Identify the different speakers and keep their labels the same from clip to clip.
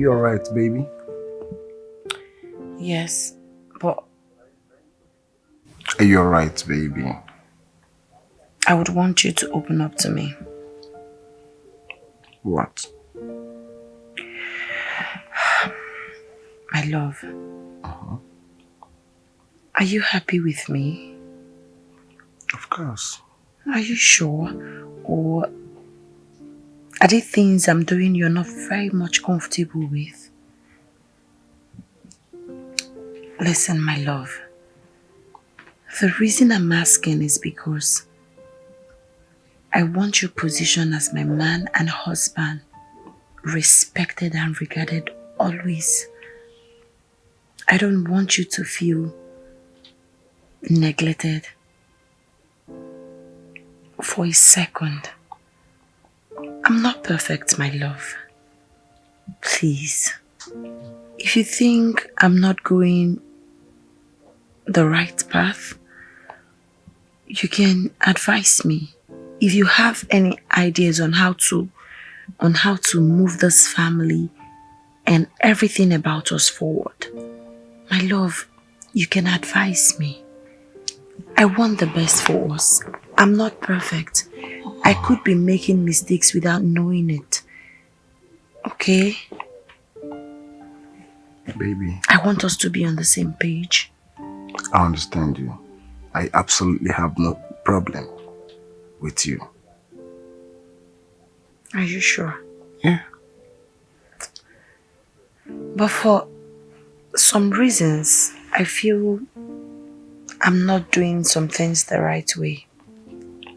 Speaker 1: you alright, baby?
Speaker 2: Yes, but...
Speaker 1: Are you alright, baby?
Speaker 2: I would want you to open up to me.
Speaker 1: What?
Speaker 2: My love. Are you happy with me?
Speaker 1: Of course.
Speaker 2: Are you sure? Or are there things I'm doing you're not very much comfortable with? Listen, my love. The reason I'm asking is because I want your position as my man and husband respected and regarded always. I don't want you to feel neglected for a second. I'm not perfect, my love. Please, if you think I'm not going the right path, you can advise me. If you have any ideas on how to move this family and everything about us forward, my love, you can advise me. I want the best for us. I'm not perfect. I could be making mistakes without knowing it. Okay?
Speaker 1: Baby.
Speaker 2: I want us to be on the same page.
Speaker 1: I understand you. I absolutely have no problem with you.
Speaker 2: Are you sure?
Speaker 1: Yeah.
Speaker 2: But for some reasons, I feel I'm not doing some things the right way.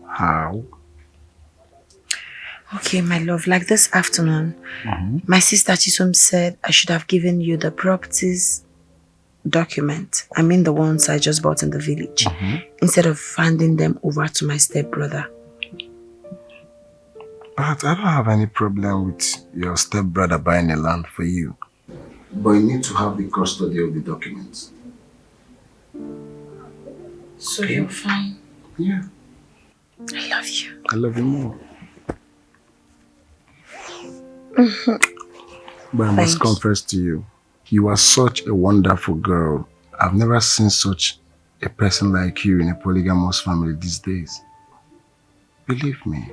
Speaker 1: How?
Speaker 2: Okay, my love, like this afternoon, my sister Chisom said I should have given you the properties document. I mean the ones I just bought in the village, instead of handing them over to my stepbrother.
Speaker 1: But I don't have any problem with your stepbrother buying a land for you. But you need to have the custody of the documents.
Speaker 2: So you're fine?
Speaker 1: Yeah.
Speaker 2: I love you.
Speaker 1: I love you more. But I must confess to you, you are such a wonderful girl. I've never seen such a person like you in a polygamous family these days. Believe me.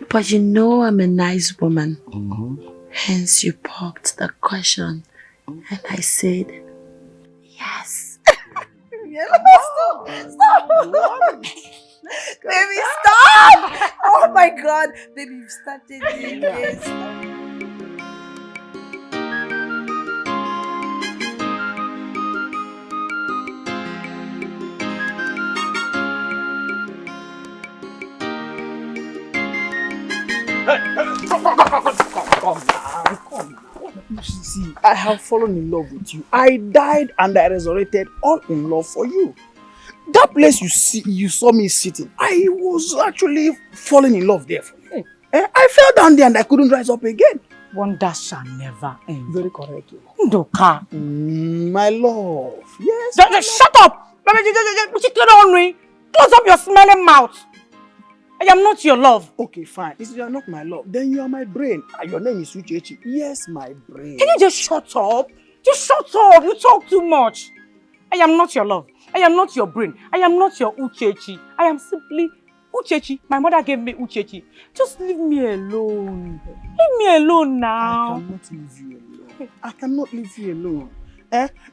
Speaker 2: But you know I'm a nice woman. Hence you poked the question. And I said, yes. Stop! Baby, stop! Oh my God. Baby, you've started doing this.
Speaker 3: Come now. See, I have fallen in love with you. I died and I resurrected all in love for you. That place you saw me sitting, I was actually falling in love there for you. I fell down there and I couldn't rise up again.
Speaker 4: Wonder shall never end.
Speaker 3: Very correct.
Speaker 4: Ndoka.
Speaker 3: My love. Yes.
Speaker 4: Shut up! Close up your smelling mouth. I am not your love.
Speaker 3: Okay, fine. If you are not my love, then you are my brain. Your name is Uchechi. Yes, my brain.
Speaker 4: Can you just shut up? Just shut up. You talk too much. I am not your love. I am not your brain. I am not your Uchechi. I am simply Uchechi. My mother gave me Uchechi. Just leave me alone. Leave me alone now.
Speaker 3: I cannot leave you alone. I cannot leave you alone.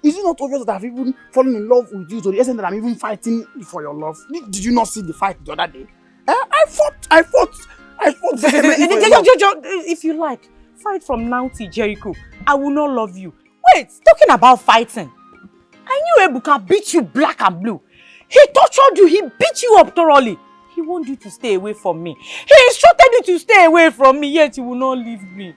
Speaker 3: Is it not obvious that I've even fallen in love with you to the extent that I'm even fighting for your love? Did you not see the fight the other day? I fought.
Speaker 4: If you like, fight from now till Jericho. I will not love you. Wait, talking about fighting. I knew Ebuka beat you black and blue. He tortured you. He beat you up thoroughly. He wanted you to stay away from me. He instructed you to stay away from me, yet you will not leave me.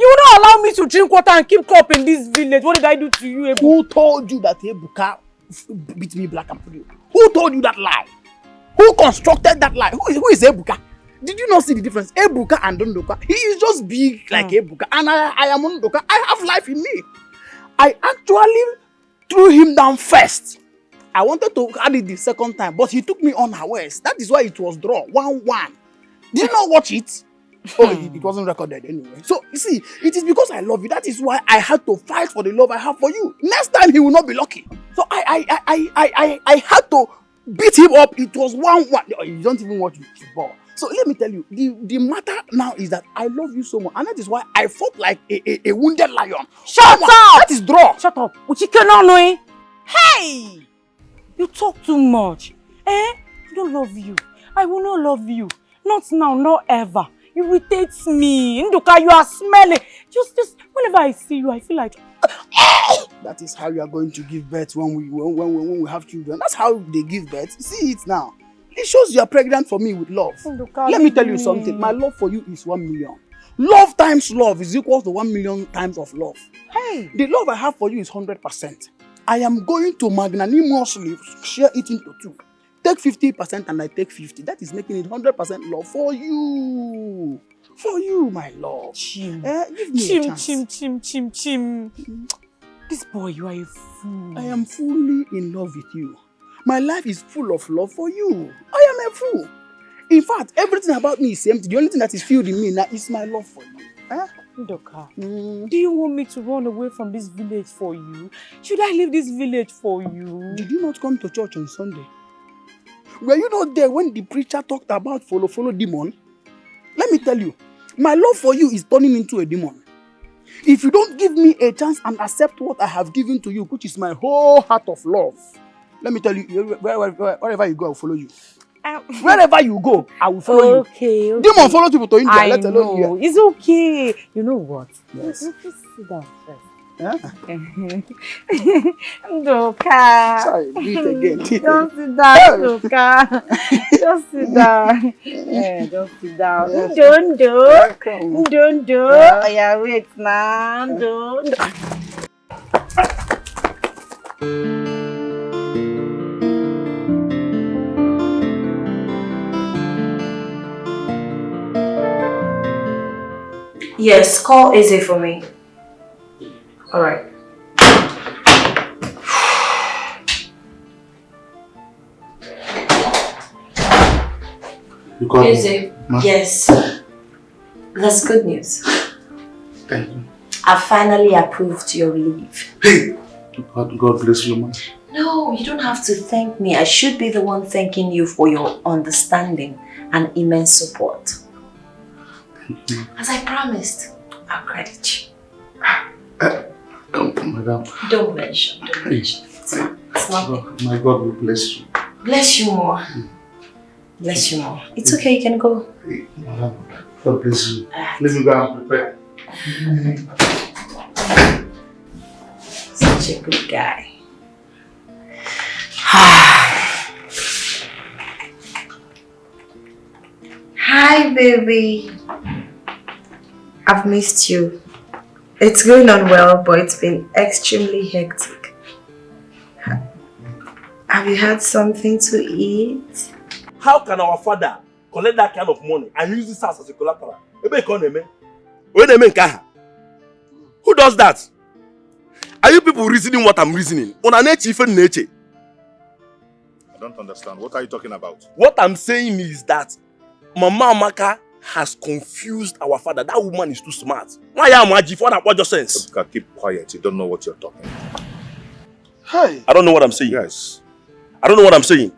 Speaker 4: You will not allow me to drink water and keep cup in this village. What did I do to you, Ebuka?
Speaker 3: Who told you that Ebuka beat me black and blue? Who told you that lie? Who constructed that lie? Who is Ebuka? Did you not see the difference? Ebuka and Ndoka. He is just big like Ebuka. And I am Ndoka. I have life in me. I actually threw him down first. I wanted to add it the second time, but he took me unawares. That is why it was draw 1-1. Did you not watch it? Oh, it wasn't recorded anyway. So, you see, it is because I love you. That is why I had to fight for the love I have for you. Next time, he will not be lucky. So, I had to beat him up. It was 1-1. You don't even watch football. So, let me tell you, the matter now is that I love you so much. And that is why I fought like a wounded lion.
Speaker 4: Shut up!
Speaker 3: That is draw.
Speaker 4: Shut up. Uchike no knowing. Hey! You talk too much. I don't love you. I will not love you. Not now, not ever. You irritate me. Nduka, you are smelling. Just whenever I see you, I feel like
Speaker 3: That is how you are going to give birth when we have children. That's how they give birth. See it now. It shows you are pregnant for me with love.
Speaker 4: Nduka,
Speaker 3: Let me tell you something. My love for you is 1 million. Love times love is equal to 1 million times of love.
Speaker 4: Hey!
Speaker 3: The love I have for you is 100%. I am going to magnanimously share it into 2. Take 50% and I take 50. That is making it 100% love for you. For you, my love.
Speaker 4: Chim.
Speaker 3: Give me a chance.
Speaker 4: Chim. This boy, you are a fool.
Speaker 3: I am fully in love with you. My life is full of love for you. I am a fool. In fact, everything about me is empty. The only thing that is filled in me now is my love for you.
Speaker 4: Ndoka, do you want me to run away from this village for you? Should I leave this village for you?
Speaker 3: Did you not come to church on Sunday? Were you not there when the preacher talked about follow demon? Let me tell you, my love for you is turning into a demon. If you don't give me a chance and accept what I have given to you, which is my whole heart of love, let me tell you, wherever you go, I will follow you. Wherever you go, I will follow you.
Speaker 4: Okay.
Speaker 3: Demon follow people to India, let alone here.
Speaker 4: It's okay. You know what?
Speaker 3: Yes.
Speaker 4: Just sit down first.
Speaker 3: Ndoka. Sorry, do it again.
Speaker 4: Don't sit down, Ndoka. Just sit down. Just sit down. Don't do. Oh, yeah, wait now. Don't.
Speaker 2: Yes, call easy for me. All right.
Speaker 1: You called me?
Speaker 2: Easy. Yes. That's good news.
Speaker 1: Thank you.
Speaker 2: I finally approved your leave.
Speaker 1: Hey! God bless you, man.
Speaker 2: No, you don't have to thank me. I should be the one thanking you for your understanding and immense support. As I promised, I'll credit you.
Speaker 1: Madam.
Speaker 2: Don't mention. It's nothing.
Speaker 1: My God will bless you.
Speaker 2: Bless you more. Bless you more. It's okay, you can go.
Speaker 1: Hey, Madam. God bless you. Let me go and prepare.
Speaker 2: Such a good guy. Hi, baby. I've missed you. It's going on well, but it's been extremely hectic. Have you had something to eat?
Speaker 5: How can our father collect that kind of money and use this house as a collateral? Who does that? Are you people reasoning what I'm reasoning? I
Speaker 6: don't understand. What are you talking about?
Speaker 5: What I'm saying is that Mama Amaka has confused our father. That woman is too smart. Why am I what your sense?
Speaker 6: Keep quiet. You don't know what you're talking about.
Speaker 3: Hey.
Speaker 5: I don't know what I'm saying.
Speaker 6: Yes.
Speaker 5: I don't know what I'm saying.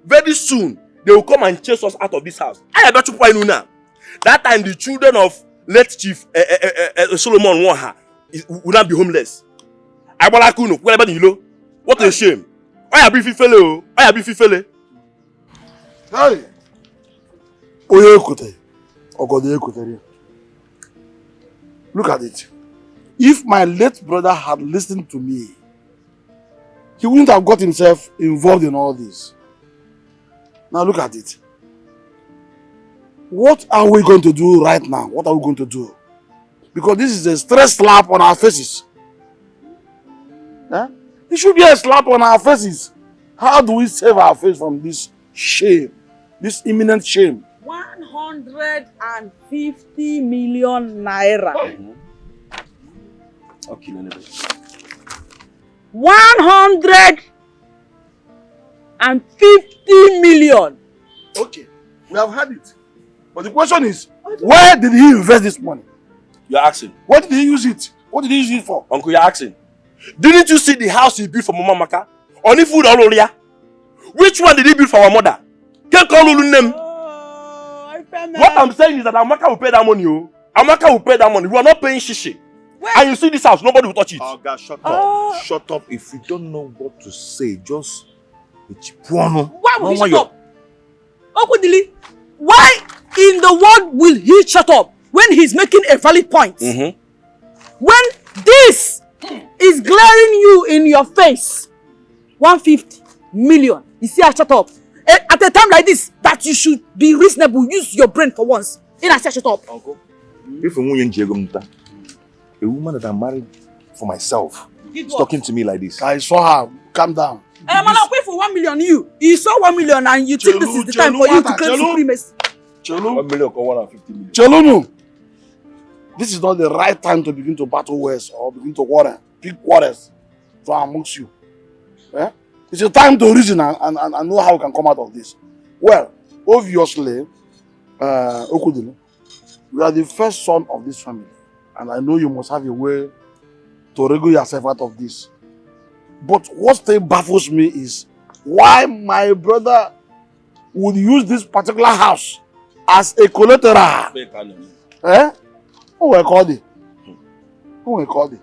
Speaker 5: Very soon, they will come and chase us out of this house. I bet you point now. That time the children of late Chief Solomon Waha will not be homeless. What a shame. I be fifele. I be fifele.
Speaker 7: Hey. Look at it. If my late brother had listened to me, he wouldn't have got himself involved in all this. Now look at it. What are we going to do right now? What are we going to do? Because this is a stress slap on our faces. Huh? It should be a slap on our faces. How do we save our face from this shame? This imminent shame?
Speaker 4: 150 million naira.
Speaker 5: Okay,
Speaker 4: 150 million.
Speaker 7: Okay, we have had it. But the question is, where did he invest this money?
Speaker 5: You're asking.
Speaker 7: What did he use it? What did he use it for?
Speaker 5: Uncle, you're asking. Didn't you see the house he built for Mama Maka? Only food all over. Which one did he build for our mother? Can't call Lulu name. What I'm saying is that Amaka will pay that money. Oh. Amaka will pay that money. We are not paying shishi. Where? And you see this house, nobody will touch it.
Speaker 6: Oh, God, shut up. Shut up. If you don't know what to say, just...
Speaker 4: Why will he shut up? Okudili, why in the world will he shut up when he's making a valid point? When this is glaring you in your face, 150 million, you see, I shut up. At a time like this, that you should be reasonable, use your brain for once. I say shut up.
Speaker 6: Uncle, if a woman that I'm married for myself is talking to me like this.
Speaker 7: I saw her. Calm down.
Speaker 4: Man, I'll pay for 1 million. You saw 1 million and you think this is the time for you to claim supremacy.
Speaker 6: 1 million or 150 million.
Speaker 7: Chelunu, this is not the right time to begin to battle words or begin to quarrel. Big quarrels from amongst you. Eh? It's a time to reason and know how we can come out of this. Well, obviously, Okudili, you are the first son of this family. And I know you must have a way to wriggle yourself out of this. But what still baffles me is why my brother would use this particular house as a collateral. Eh? Who will call it? Who will call it?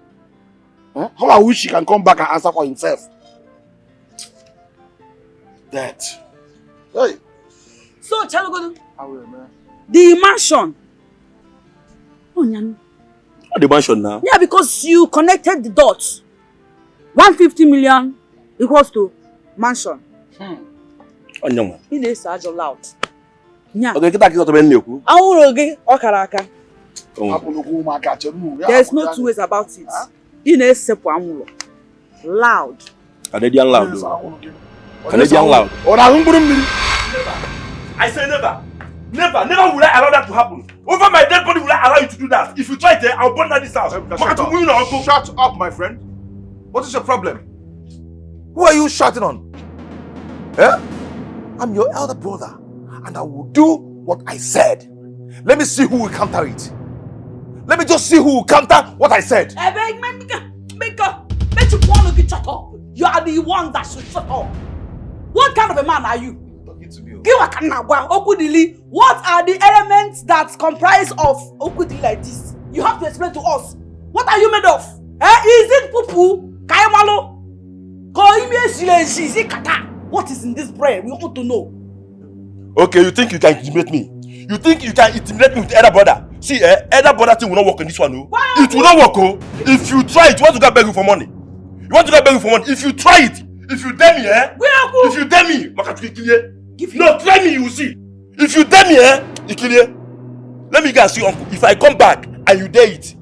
Speaker 7: Eh? How I wish he can come back and answer for himself. That. Hey.
Speaker 4: So, Chalogodo, the mansion.
Speaker 5: The mansion now?
Speaker 4: Yeah, because you connected the dots. 150 million equals to mansion. He is such a loud. Yeah. There's no two ways about it. In a separate loud.
Speaker 5: Canadian loud. Canadian loud. I say never. Never will I allow that to happen. Over my dead body will I allow you to do that. If you try it, I'll burn down this house.
Speaker 6: Shut up, my friend. What is your problem? Who are you shouting on? Eh? I'm your elder brother, and I will do what I said. Let me see who will counter it. Let me just see who will counter what I said.
Speaker 4: You are the one that should shut up. What kind of a man are you? What are the elements that comprise of Okudili like this? You have to explain to us. What are you made of? Is it poo-poo? What is in this bread? We want to know.
Speaker 5: Okay, you think you can intimidate me? You think you can intimidate me with elder brother? See, elder brother thing will not work on this one, no? It will not work, oh. If you try it, you want to go beg you for money. You want to go beg you for money. If you try it, if you dare me, if you dare me, no, try me, you will see. If you dare me, let me go and see uncle. If I come back and you dare it,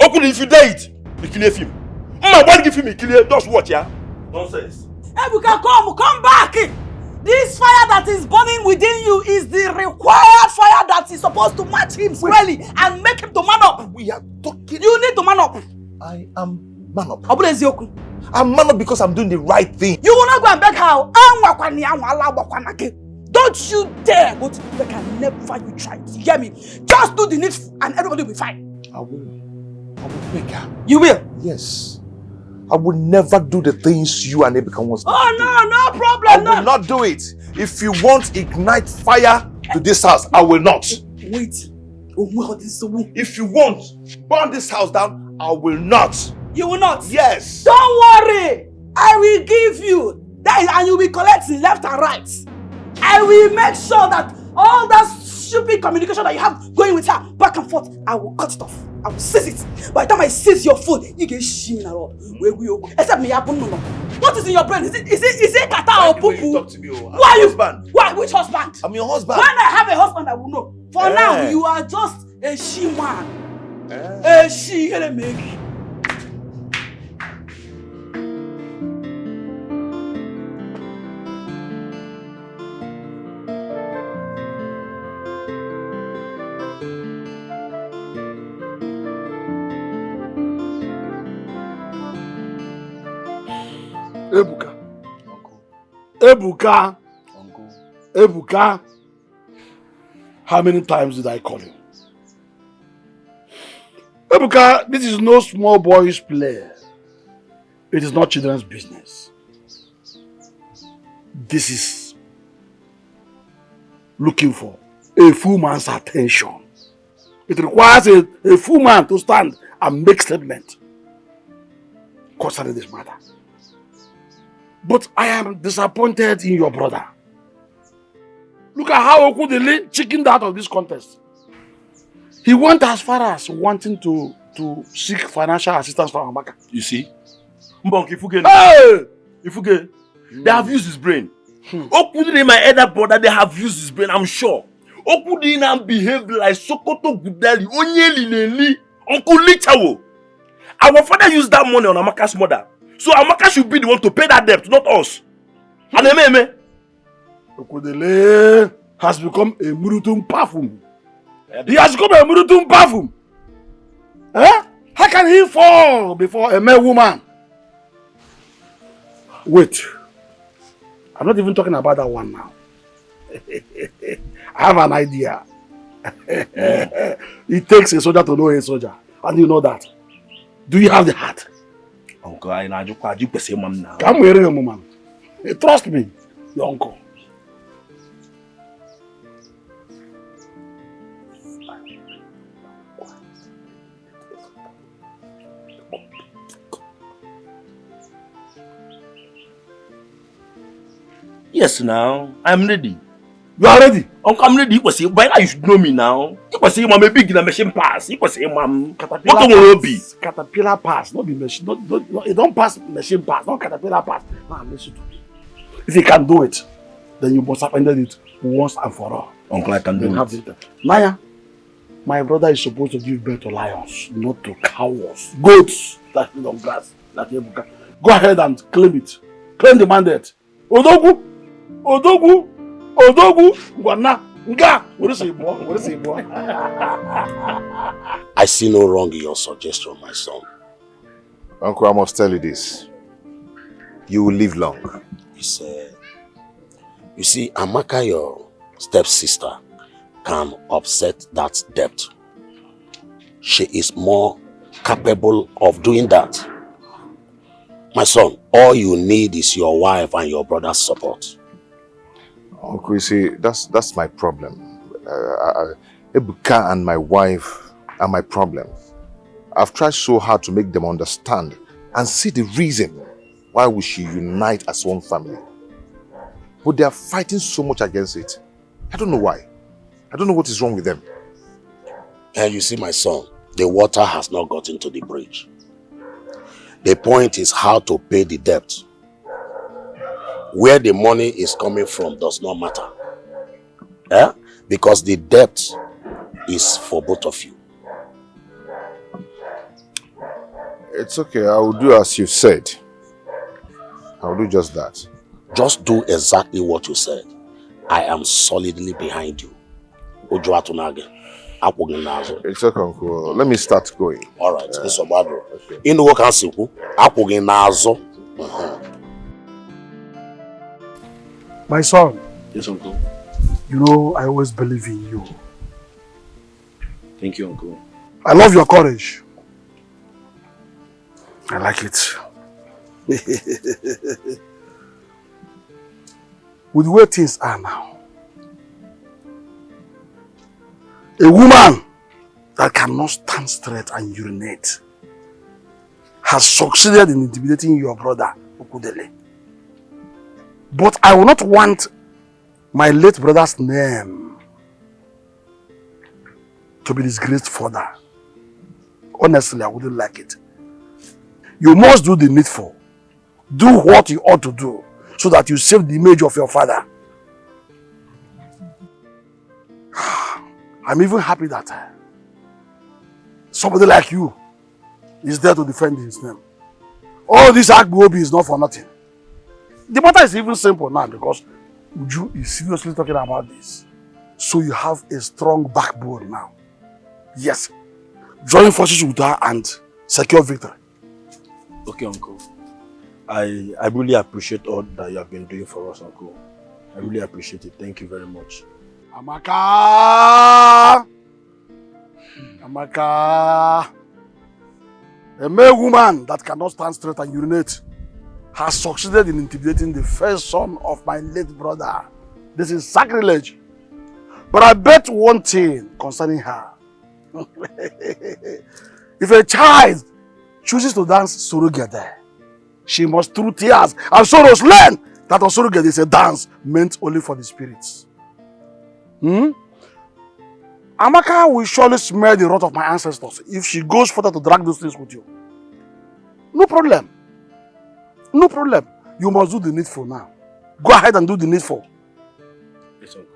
Speaker 5: uncle, if you dare it, you kill him. My body give him a kill. Just watch, yeah. Nonsense.
Speaker 4: Ebuka, come back. This fire that is burning within you is the required fire that is supposed to match him squarely and make him to man up.
Speaker 6: We are talking.
Speaker 4: You need to man up.
Speaker 6: I am man up.
Speaker 4: I'm
Speaker 6: man up because I'm doing the right thing.
Speaker 4: You will not go and beg how. Don't you dare go to beg her. Never you try it. You hear me? Just do the needful and everybody will be fine.
Speaker 6: I will beg her.
Speaker 4: You will?
Speaker 6: Yes. I will never do the things you and Ebuka wants to do.
Speaker 4: No problem.
Speaker 6: I will not do it. If you want ignite fire to this house, I will not.
Speaker 4: Wait.
Speaker 6: If you want burn this house down, I will not.
Speaker 4: You will not?
Speaker 6: Yes.
Speaker 4: Don't worry. I will give you that, and you will collect left and right. I will make sure that all that stupid communication that you have going with her back and forth, I will cut it off. I will seize it. By the time I seize your food, you get shimmy at all. Except me, what is in your brain? Is it kata or poo poo?
Speaker 6: Talk to me.
Speaker 4: Why you? Husband. Why? Which husband?
Speaker 6: I'm your husband.
Speaker 4: When I have a husband, I will know. For now, you are just a she man. A she make.
Speaker 7: Ebuka. Uncle. Ebuka.
Speaker 6: Uncle.
Speaker 7: Ebuka. How many times did I call you? Ebuka, this is no small boy's play. It is not children's business. This is looking for a full man's attention. It requires a full man to stand and make statement concerning this matter. But I am disappointed in your brother. Look at how Okudele chickened out of this contest. He went as far as wanting to seek financial assistance from Amaka.
Speaker 5: You see? Mbonk, Ifuge, they have used his brain. Okudele, my elder brother, they have used his brain, I'm sure. Okudele behaved like Sokoto Gudeli, Onyeli Leli, Uncle Lichawo. Our father used that money on Amaka's mother. So Amaka should be the one to pay that debt, not us. And Ememe.
Speaker 7: Okudele has become a Murutum perfume. He has become a Murutum perfume. Eh? How can he fall before a male woman? Wait. I'm not even talking about that one now. I have an idea. It takes a soldier to know a soldier. And you know that. Do you have the heart?
Speaker 5: Uncle, I know you can say mom now.
Speaker 7: Come here, woman. Trust me, your uncle.
Speaker 5: Yes, now I'm ready.
Speaker 7: You are ready?
Speaker 5: Uncle, I'm ready. By now you should know me now. You can say mom, a big in a machine pass. You can say mom,
Speaker 7: Caterpillar
Speaker 5: what will be?
Speaker 7: Caterpillar pass, not be machine. No, it don't pass machine pass, not caterpillar pass. Now listen to me. If you can do it, then you must have ended it once and for all.
Speaker 5: Uncle, I can do it.
Speaker 7: Naya, my brother is supposed to give birth to lions, not to cows, goats that live on grass. Like Ebuka. Go ahead and claim it. Claim the mandate. Odogu, Gwana, Nga. What is it, boy?
Speaker 8: I see no wrong in your suggestion, my son.
Speaker 6: Uncle, I must tell you this. You will live long.
Speaker 8: You see, Amaka, your stepsister, can offset that debt. She is more capable of doing that. My son, all you need is your wife and your brother's support.
Speaker 6: Uncle, you see, that's my problem. Ebuka and my wife are my problem. I've tried so hard to make them understand and see the reason why we should unite as one family. But they are fighting so much against it. I don't know why. I don't know what is wrong with them.
Speaker 8: And you see, my son, the water has not gotten to the bridge. The point is how to pay the debt. Where the money is coming from does not matter. Because the debt is for both of you.
Speaker 6: It's okay. I will do as you said. I will do just that.
Speaker 8: Just do exactly what you said. I am solidly behind you.
Speaker 6: It's okay, Uncle. Let me start going.
Speaker 8: All right. It's a bad one. In the work,
Speaker 7: My son.
Speaker 5: Yes, Uncle.
Speaker 7: You know, I always believe in you.
Speaker 5: Thank you, Uncle.
Speaker 7: I love your courage. I like it. With the way things are now, a woman that cannot stand straight and urinate has succeeded in intimidating your brother, Okudele. But I will not want my late brother's name to be disgraced further. Honestly, I wouldn't like it. You must do the needful. Do what you ought to do so that you save the image of your father. I'm even happy that somebody like you is there to defend his name. All this Agbobi is not for nothing. The matter is even simple now because Uju is seriously talking about this. So you have a strong backbone now. Yes. Join forces with her and secure victory.
Speaker 9: Okay, Uncle. I really appreciate all that you have been doing for us, Uncle. I really appreciate it. Thank you very much.
Speaker 7: Amaka! Amaka! A male woman that cannot stand straight and urinate has succeeded in intimidating the first son of my late brother. This is sacrilege. But I bet one thing concerning her. If a child chooses to dance surugede, she must through tears and sorrows learn that surugede is a dance meant only for the spirits. Amaka will surely smell the wrath of my ancestors if she goes further to drag those things with you. No problem. No problem. You must do the needful now. Go ahead and do the needful.
Speaker 5: Yes, Uncle.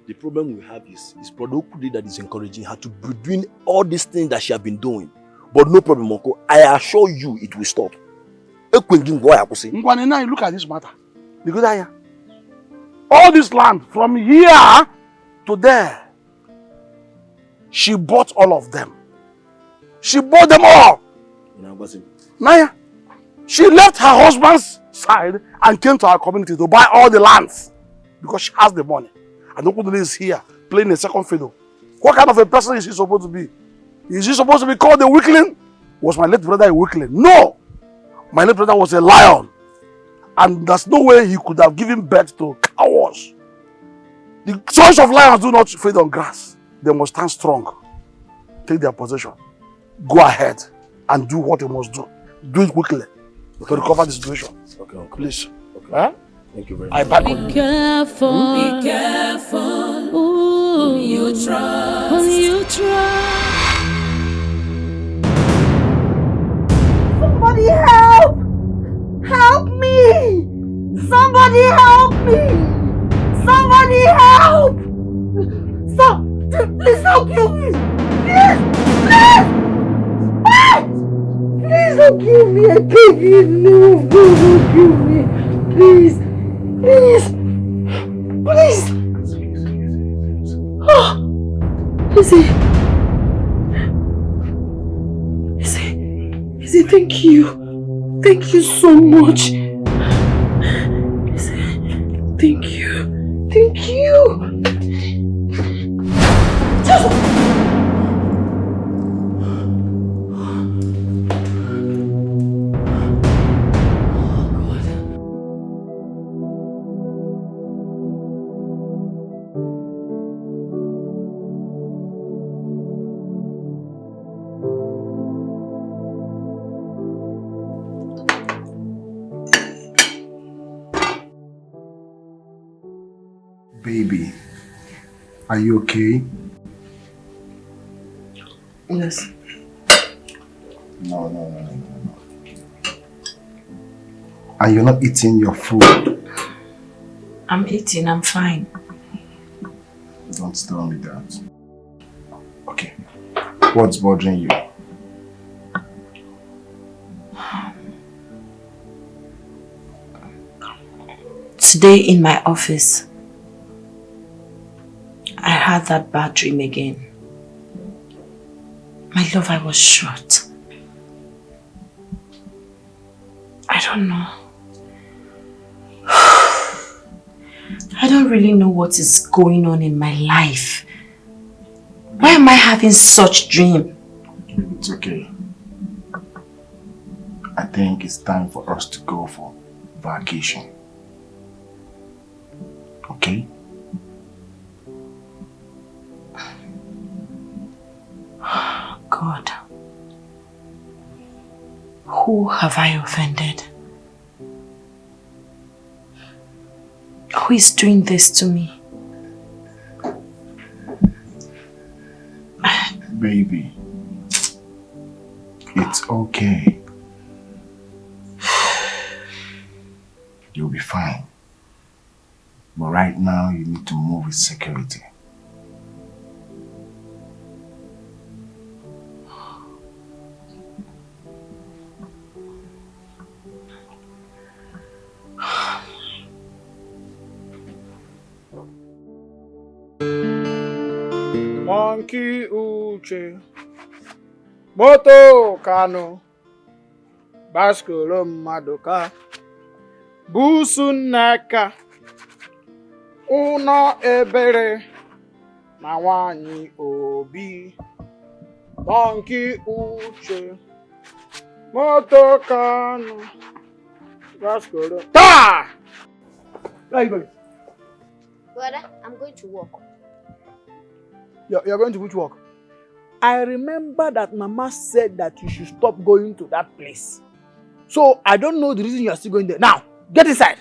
Speaker 5: The problem we have is Brother Okude that is encouraging her to be doing all these things that she has been doing. But no problem, Uncle. I assure you it will stop.
Speaker 7: Look at this matter. All this land from here to there, she bought all of them. She bought them all. Naya, she left her husband's side and came to our community to buy all the lands because she has the money. And Okude is here playing a second fiddle. What kind of a person is he supposed to be? Is he supposed to be called a weakling? Was my late brother a weakling? No! My late brother was a lion. And there's no way he could have given birth to cowards. The sons of lions do not feed on grass. They must stand strong. Take their possession. Go ahead and do what you must do. Do it quickly to recover the situation.
Speaker 5: Okay, Uncle.
Speaker 7: Please.
Speaker 5: Okay.
Speaker 7: Huh?
Speaker 5: Thank you very
Speaker 7: I
Speaker 5: much.
Speaker 7: back on you.
Speaker 10: Be careful who you trust.
Speaker 2: Somebody help! Help me! Somebody help me! Somebody help! Please don't kill me! Please! Please don't kill me! I beg you in the name of God, don't kill me! Please! Oh! Izzy, thank you. Thank you so much. Thank you. Thank you.
Speaker 1: Baby, are you okay?
Speaker 2: Yes.
Speaker 1: No. And you're not eating your food?
Speaker 2: I'm eating, I'm fine.
Speaker 1: Don't tell me that. Okay. What's bothering you?
Speaker 2: Today in my office, I had that bad dream again. My love, I was shot. I don't know. I don't really know what is going on in my life. Why am I having such dream?
Speaker 1: It's okay. I think it's time for us to go for vacation. Okay?
Speaker 2: God. Who have I offended? Who is doing this to me?
Speaker 1: Baby, it's okay. You'll be fine. But right now, you need to move with security.
Speaker 3: Monkey Uche, Moto Kano, Baskolo Madoka, Busunaka, Uno Ebere, Nawani Obi, Monkey Uche, Motokano, Vasco. Ta! Where are you going?
Speaker 11: Brother, I'm going to work.
Speaker 3: You're going to which work? I remember that Mama said that you should stop going to that place. So I don't know the reason you are still going there. Now, get inside.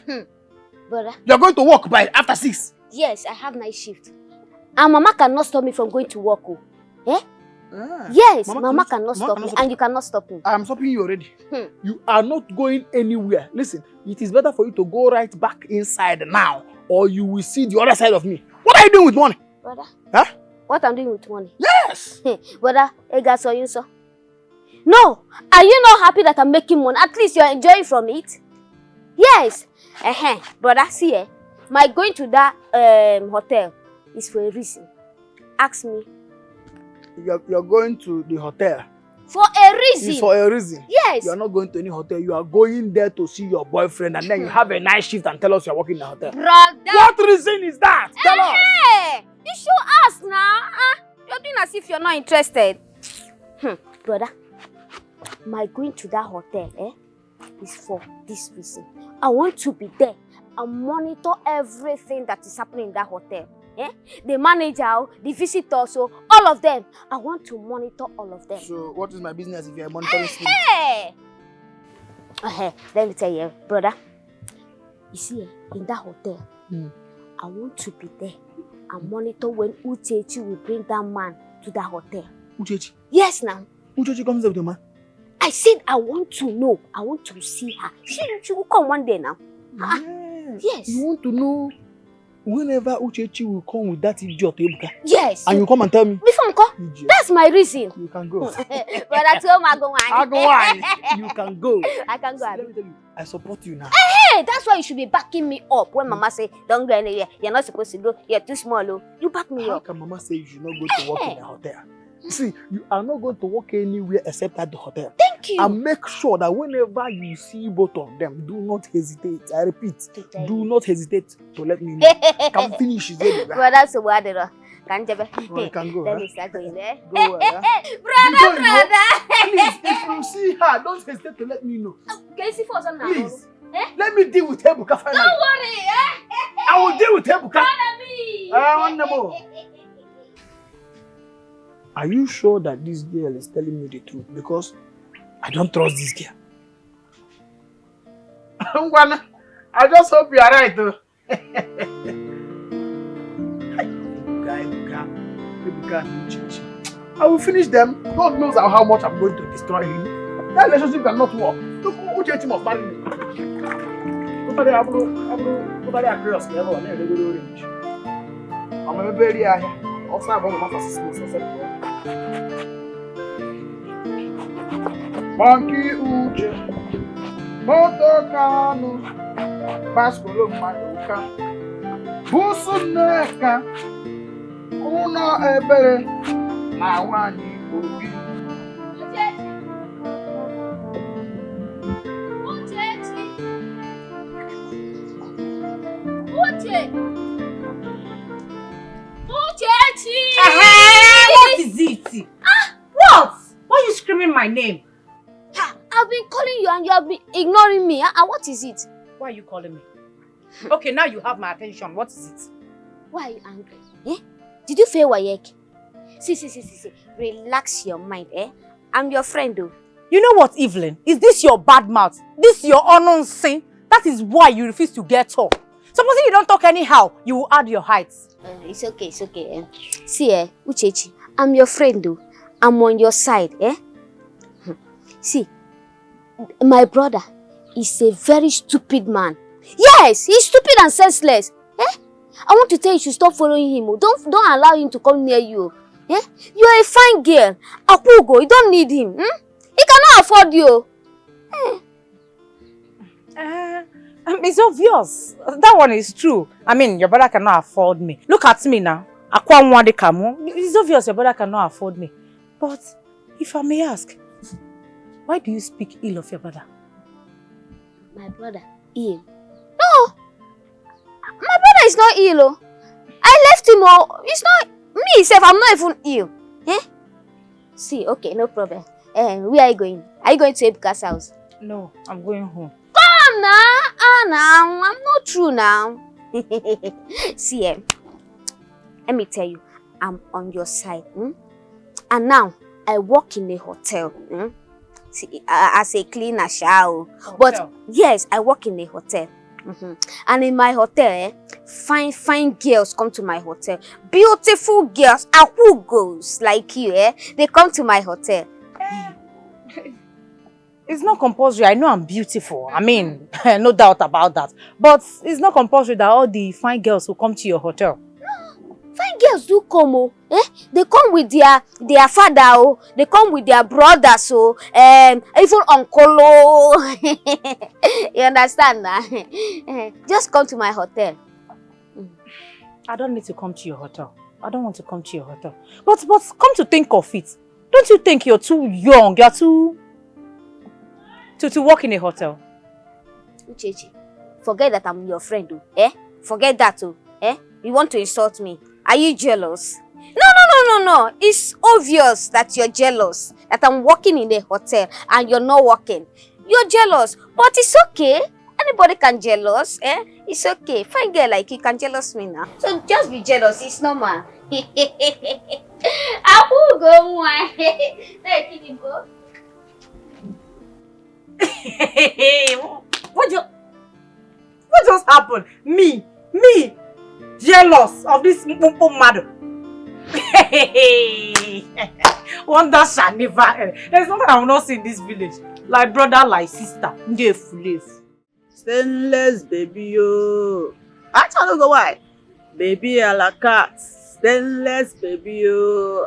Speaker 11: Brother.
Speaker 3: You're going to work by after 6.
Speaker 11: Yes, I have night shift. And Mama cannot stop me from going to work. Oh. Eh?
Speaker 3: Ah,
Speaker 11: yes, Mama cannot stop me and you cannot stop me.
Speaker 3: I'm stopping you already. You are not going anywhere. Listen, it is better for you to go right back inside now or you will see the other side of me. What are you doing with money?
Speaker 11: Brother?
Speaker 3: Huh?
Speaker 11: What I'm doing with money?
Speaker 3: Yes!
Speaker 11: Brother, so you so. No! Are you not happy that I'm making money? At least you're enjoying from it. Yes! Brother, see my going to that hotel is for a reason. Ask me.
Speaker 3: You're going to the hotel.
Speaker 11: For a reason.
Speaker 3: It's for a reason.
Speaker 11: Yes.
Speaker 3: You're not going to any hotel. You are going there to see your boyfriend and then you have a night shift and tell us you're working in the hotel.
Speaker 11: Brother.
Speaker 3: What reason is that? Tell us.
Speaker 11: Hey, you should ask now. You're doing as if you're not interested. Brother, my going to that hotel is for this reason. I want to be there and monitor everything that is happening in that hotel. The manager, the visitors, so all of them. I want to monitor all of them.
Speaker 3: So what is my business if you're monitoring students?
Speaker 11: Let me tell you, brother. You see, in that hotel, I want to be there and monitor when Uchechi will bring that man to that hotel.
Speaker 3: Uchechi?
Speaker 11: Yes, now.
Speaker 3: Uchechi comes up with the man?
Speaker 11: I said I want to know. I want to see her. She will come one day now. Yes.
Speaker 3: You want to know whenever Uchechi will come with that idiot Ebuka?
Speaker 11: Yes.
Speaker 3: And you come and tell me?
Speaker 11: Before I come, that's my reason.
Speaker 3: You can go.
Speaker 11: But that's all I go on.
Speaker 3: I go on. You can go.
Speaker 11: I can go.
Speaker 3: Let me tell you, I support you now.
Speaker 11: Hey, that's why you should be backing me up. When Mama say, don't go anywhere, you're not supposed to go, you're too small. Oh. You back me up.
Speaker 3: How can Mama say you should not go to work in a hotel? See, you are not going to work anywhere except at the hotel.
Speaker 11: Thank you.
Speaker 3: And make sure that whenever you see both of them, do not hesitate. I repeat, do not hesitate to let me know. Can finish it.
Speaker 11: Well, that's the word. Can
Speaker 3: go.
Speaker 11: Let me start going there.
Speaker 3: Go,
Speaker 11: brother.
Speaker 3: Please, if you see her, don't hesitate to let me know.
Speaker 11: Can you see for some now?
Speaker 3: Please. Let me deal with Ebuka finally.
Speaker 11: Don't worry.
Speaker 3: I will deal with Ebuka.
Speaker 11: I
Speaker 3: want them all. Are you sure that this girl is telling me the truth? Because I don't trust this girl. I just hope you are right. I will finish them. God knows how much I'm going to destroy him. That relationship cannot work. Look who Chacha must marry me. I'm a very also I'm going to Monkey Uche, Motokano, Bascolo Maduka, Busuneka, Uno Ebere, Nawani Obi.
Speaker 4: What is it? What? Why are you screaming my name?
Speaker 11: I've been calling you and you have been ignoring me. And what is it?
Speaker 4: Why are you calling me? Okay, now you have my attention. What is it?
Speaker 11: Why are you angry? Did you fail Wayek? See. Relax your mind, I'm your friend, though.
Speaker 4: You know what, Evelyn? Is this your bad mouth? This your unknown sin? That is why you refuse to get talk. Supposing you don't talk anyhow, you will add your heights.
Speaker 11: It's okay. See, Uchechi, I'm your friend, though. I'm on your side, See, my brother is a very stupid man. Yes, he's stupid and senseless. I want to tell you to stop following him. Don't allow him to come near you. You're a fine girl. Akugo, you don't need him. He cannot afford you.
Speaker 4: It's obvious. That one is true. I mean, your brother cannot afford me. Look at me now. It's obvious your brother cannot afford me. But if I may ask, why do you speak ill of your brother?
Speaker 11: My brother? Ill? No! My brother is not ill. I left him. It's not me. Me, self, I'm not even ill. Eh? See, okay, no problem. Where are you going? Are you going to Ebuka's house?
Speaker 4: No, I'm going home.
Speaker 11: Come now. Now. I'm not true now. See, let me tell you, I'm on your side. And now, I work in a hotel. See, as a cleaner, but yes, I work in a hotel. And in my hotel, fine girls come to my hotel. Beautiful girls, who goes like you, they come to my hotel.
Speaker 4: It's not compulsory. I know I'm beautiful. I mean, no doubt about that. But it's not compulsory that all the fine girls will come to your hotel.
Speaker 11: Fine girls do come, They come with their father, They come with their brothers, even uncle, You understand that? Just come to my hotel.
Speaker 4: I don't need to come to your hotel. I don't want to come to your hotel. But come to think of it. Don't you think you're too young? You're too... To work in a hotel?
Speaker 11: Uchechi, forget that I'm your friend, Forget that, You want to insult me? Are you jealous? No. It's obvious that you're jealous. That I'm working in a hotel and you're not working. You're jealous, but it's okay. Anybody can jealous, It's okay. Fine girl like you can jealous me now. So just be jealous. It's normal. I will go.
Speaker 4: What just happened? Me, jealous of this mother. Wonder shall never end. There's nothing I will not see in this village. Like brother, like sister.
Speaker 3: Stainless baby, yo. I don't know why. Baby a la carte. Stainless baby, yo.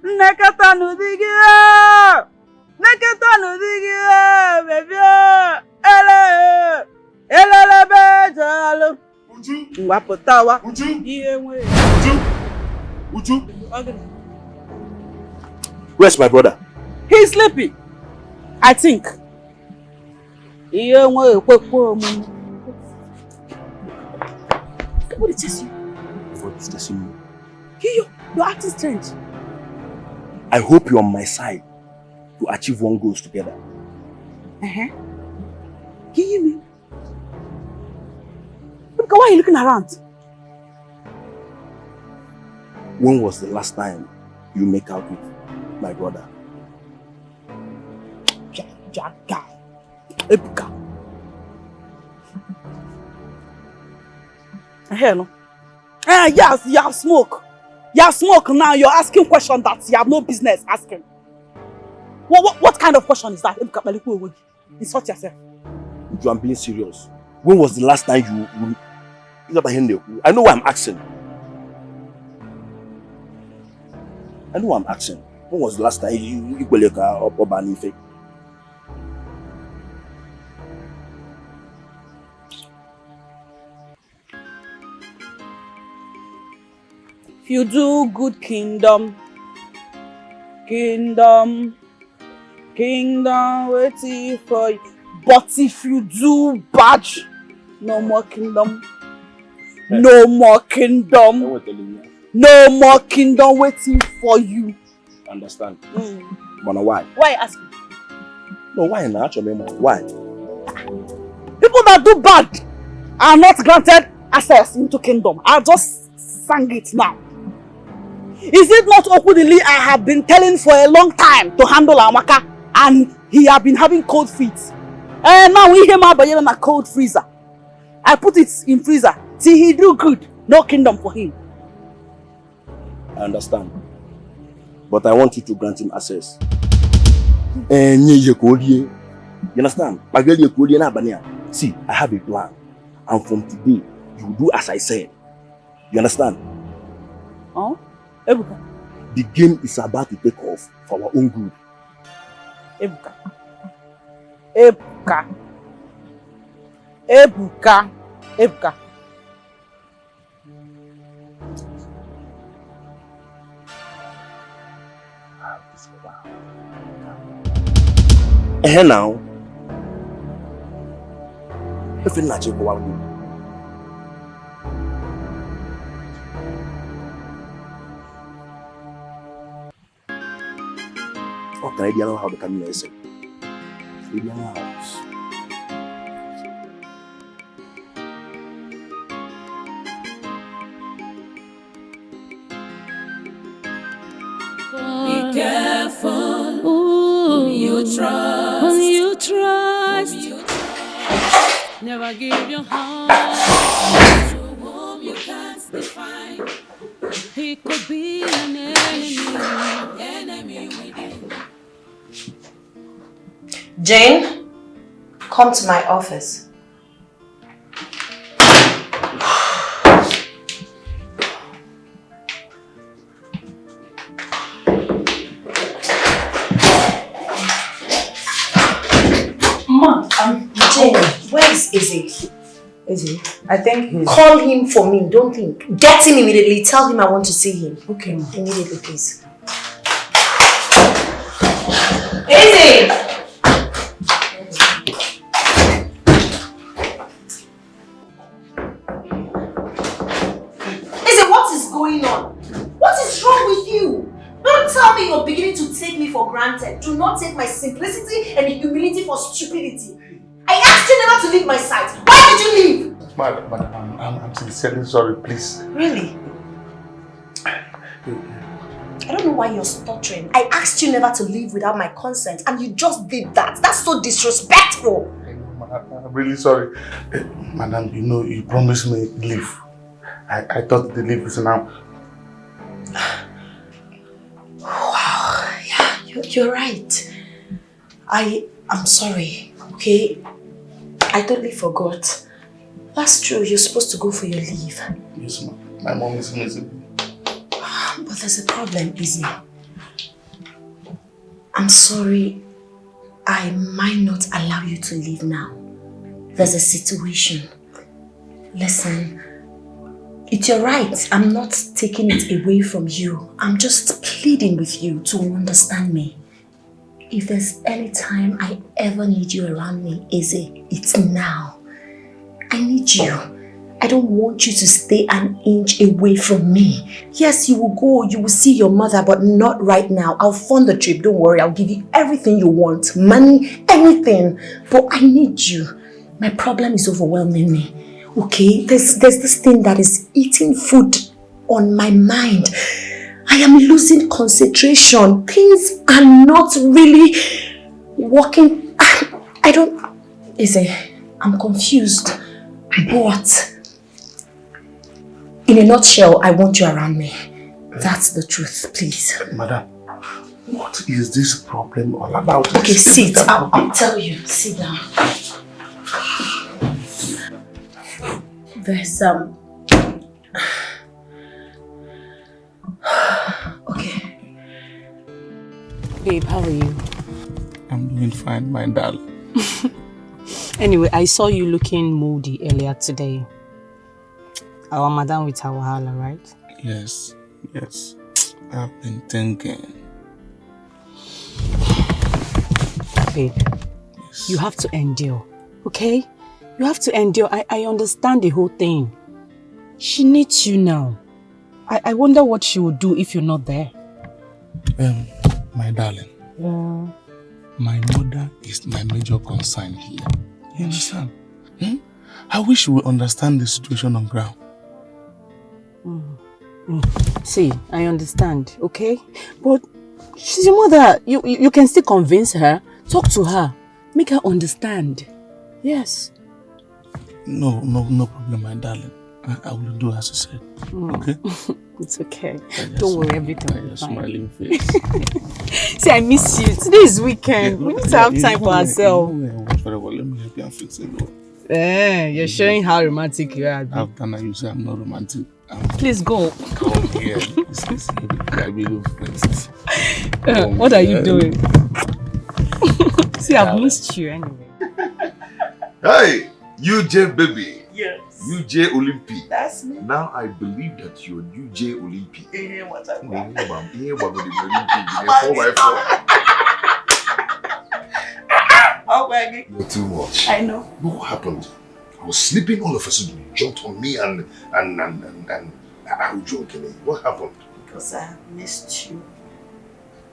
Speaker 3: Nakata no digio. Nakata no digio, baby. Ele bejalo. Uju. Wapotawa.
Speaker 5: Uju. Where's my brother?
Speaker 3: He's sleeping. I think. What is this?
Speaker 5: What is this?
Speaker 3: You're acting strange.
Speaker 5: I hope you're on my side to achieve one goals together.
Speaker 3: Can you hear me? Why are you looking around?
Speaker 5: When was the last time you make out with my brother?
Speaker 3: Jaga. Ebuka. Hello. Yes, you have smoke. You have smoke now. You're asking questions that you have no business asking. What kind of question is that? Ebuka, insult yourself.
Speaker 5: I'm being serious. When was the last time you I know why I'm asking. When was the last time you or Banife?
Speaker 3: If you do good kingdom waiting for you. But if you do bad, no more kingdom. No more kingdom. No more kingdom waiting for you.
Speaker 5: Understand? But why?
Speaker 3: Why ask me?
Speaker 5: No, why not? Why?
Speaker 3: People that do bad are not granted access into kingdom. I just sang it now. Is it not Okudili I have been telling for a long time to handle Amaka and he have been having cold feet? And now we hear my baby in a cold freezer. I put it in freezer. See, he do good. No kingdom for him.
Speaker 5: I understand. But I want you to grant him access. You understand? See, I have a plan. And from today, you do as I said. You understand?
Speaker 3: Oh? Ebuka.
Speaker 5: The game is about to take off for our own good.
Speaker 3: Ebuka. Ebuka. Ebuka. Ebuka.
Speaker 5: Now, if you're not Canadian how the camera is. Canadian house.
Speaker 10: Be careful whom you trust. Whom you trust. Never give your heart to whom you can't define. He could be an enemy within.
Speaker 2: Jane, come to my office. Jane, where is Izzy?
Speaker 4: Izzy, I think he's...
Speaker 2: Call him for me, don't think. Get him immediately. Tell him I want to see him.
Speaker 4: Okay, ma.
Speaker 2: Immediately, please. Izzy! Izzy, what is going on? What is wrong with you? Don't tell me you're beginning to take me for granted. Do not take my simplicity and humility for stupidity. I asked you never to leave my side. Why did you leave?
Speaker 7: Madam, I'm sincerely sorry, please.
Speaker 2: Really? I don't know why you're stuttering. I asked you never to leave without my consent and you just did that. That's so disrespectful.
Speaker 7: I'm really sorry. Madam, you promised me leave. I thought the leave is now.
Speaker 2: Wow, yeah, you're right. I'm sorry, okay? I totally forgot. That's true, you're supposed to go for your leave.
Speaker 7: Yes, ma'am. My mom is missing.
Speaker 2: But there's a problem, Izzy. I'm sorry, I might not allow you to leave now. There's a situation. Listen, it's your right. I'm not taking it away from you. I'm just pleading with you to understand me. If there's any time I ever need you around me, Izzy, it's now. I need you. I don't want you to stay an inch away from me. Yes, you will go, you will see your mother, but not right now. I'll fund the trip, don't worry. I'll give you everything you want. Money, anything. But I need you. My problem is overwhelming me. Okay? There's this thing that is eating food on my mind. I am losing concentration. Things are not really working. I don't... I'm confused. But in a nutshell, I want you around me. That's the truth, please.
Speaker 7: Madam, what is this problem all about?
Speaker 2: Okay, sit. I'll tell you. Sit down. There's okay.
Speaker 4: Babe, how are you?
Speaker 7: I'm doing fine, my darling.
Speaker 4: Anyway, I saw you looking moody earlier today. Our madam with her wahala, right?
Speaker 7: Yes. I've been thinking.
Speaker 4: Babe, yes. You have to endure, okay? You have to endure. I understand the whole thing. She needs you now. I wonder what she would do if you're not there.
Speaker 7: My darling.
Speaker 4: Yeah.
Speaker 7: My mother is my major concern here. You understand? I wish you would understand the situation on ground.
Speaker 4: See, I understand, okay? But she's your mother. You can still convince her. Talk to her. Make her understand. Yes.
Speaker 7: No problem, my darling. I will do as you said. Okay?
Speaker 4: It's okay. Don't worry, everything will be fine.
Speaker 7: Smiling face.
Speaker 4: See, I miss you. Today is weekend. We need to have time for ourselves.
Speaker 7: Let me help you and fix it.
Speaker 4: You're showing how romantic you are.
Speaker 7: After now, you say I'm not romantic.
Speaker 4: Please go.
Speaker 7: Come here. I will first.
Speaker 4: What are you doing? See, I've missed you anyway.
Speaker 6: Hey, UJ baby.
Speaker 3: Yes.
Speaker 6: UJ Olympi.
Speaker 3: That's me.
Speaker 6: Now I believe that you're UJ Olympi.
Speaker 3: What's up?
Speaker 6: You're 4x4. You're too much.
Speaker 3: I know.
Speaker 6: What happened? I was sleeping, all of a sudden you jumped on me and I was joking. What happened?
Speaker 3: Because I missed you.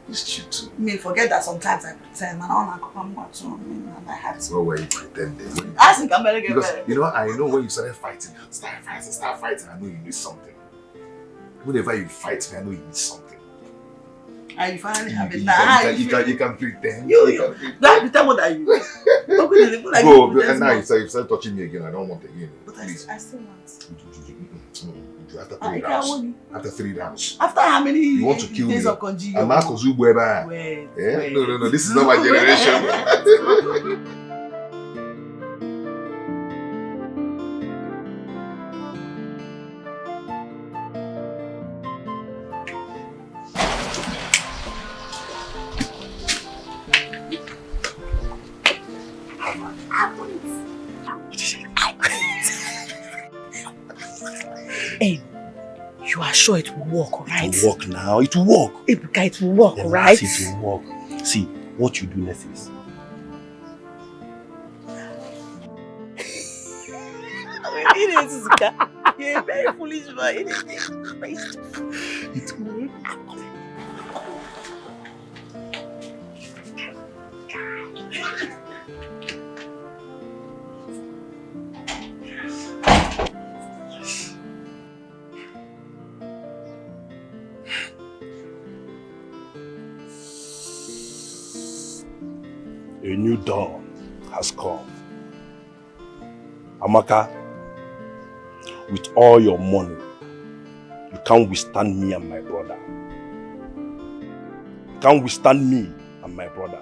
Speaker 6: It's you too.
Speaker 3: Me forget that sometimes I pretend. Man, I want to come watch on and I have to.
Speaker 6: What were you pretending?
Speaker 3: I think I'm better get
Speaker 6: Because
Speaker 3: better.
Speaker 6: you know, I know when you started fighting, start fighting, I know you need something. Whenever you fight me, I know you need something.
Speaker 3: And you finally have it
Speaker 6: You
Speaker 3: now.
Speaker 6: can pretend.
Speaker 3: You pretend what are you?
Speaker 6: Go, and now you start touching me again. I don't want again.
Speaker 3: But
Speaker 6: Please.
Speaker 3: I still want.
Speaker 6: After 3 rounds. After 3 rounds.
Speaker 3: After how many
Speaker 6: You want to kill me?
Speaker 3: days of conjugal?
Speaker 6: I'm not Kozubueba.
Speaker 3: Wait.
Speaker 6: No. This is not my generation.
Speaker 3: Hey, you are sure it will work, right?
Speaker 9: It will work now. It will work.
Speaker 3: Ebuka, it will work, right?
Speaker 9: It will work. See, what you do next is...
Speaker 3: You're a very foolish man.
Speaker 9: It will work. A new dawn has come. Amaka, with all your money, you can't withstand me and my brother. You can't withstand me and my brother.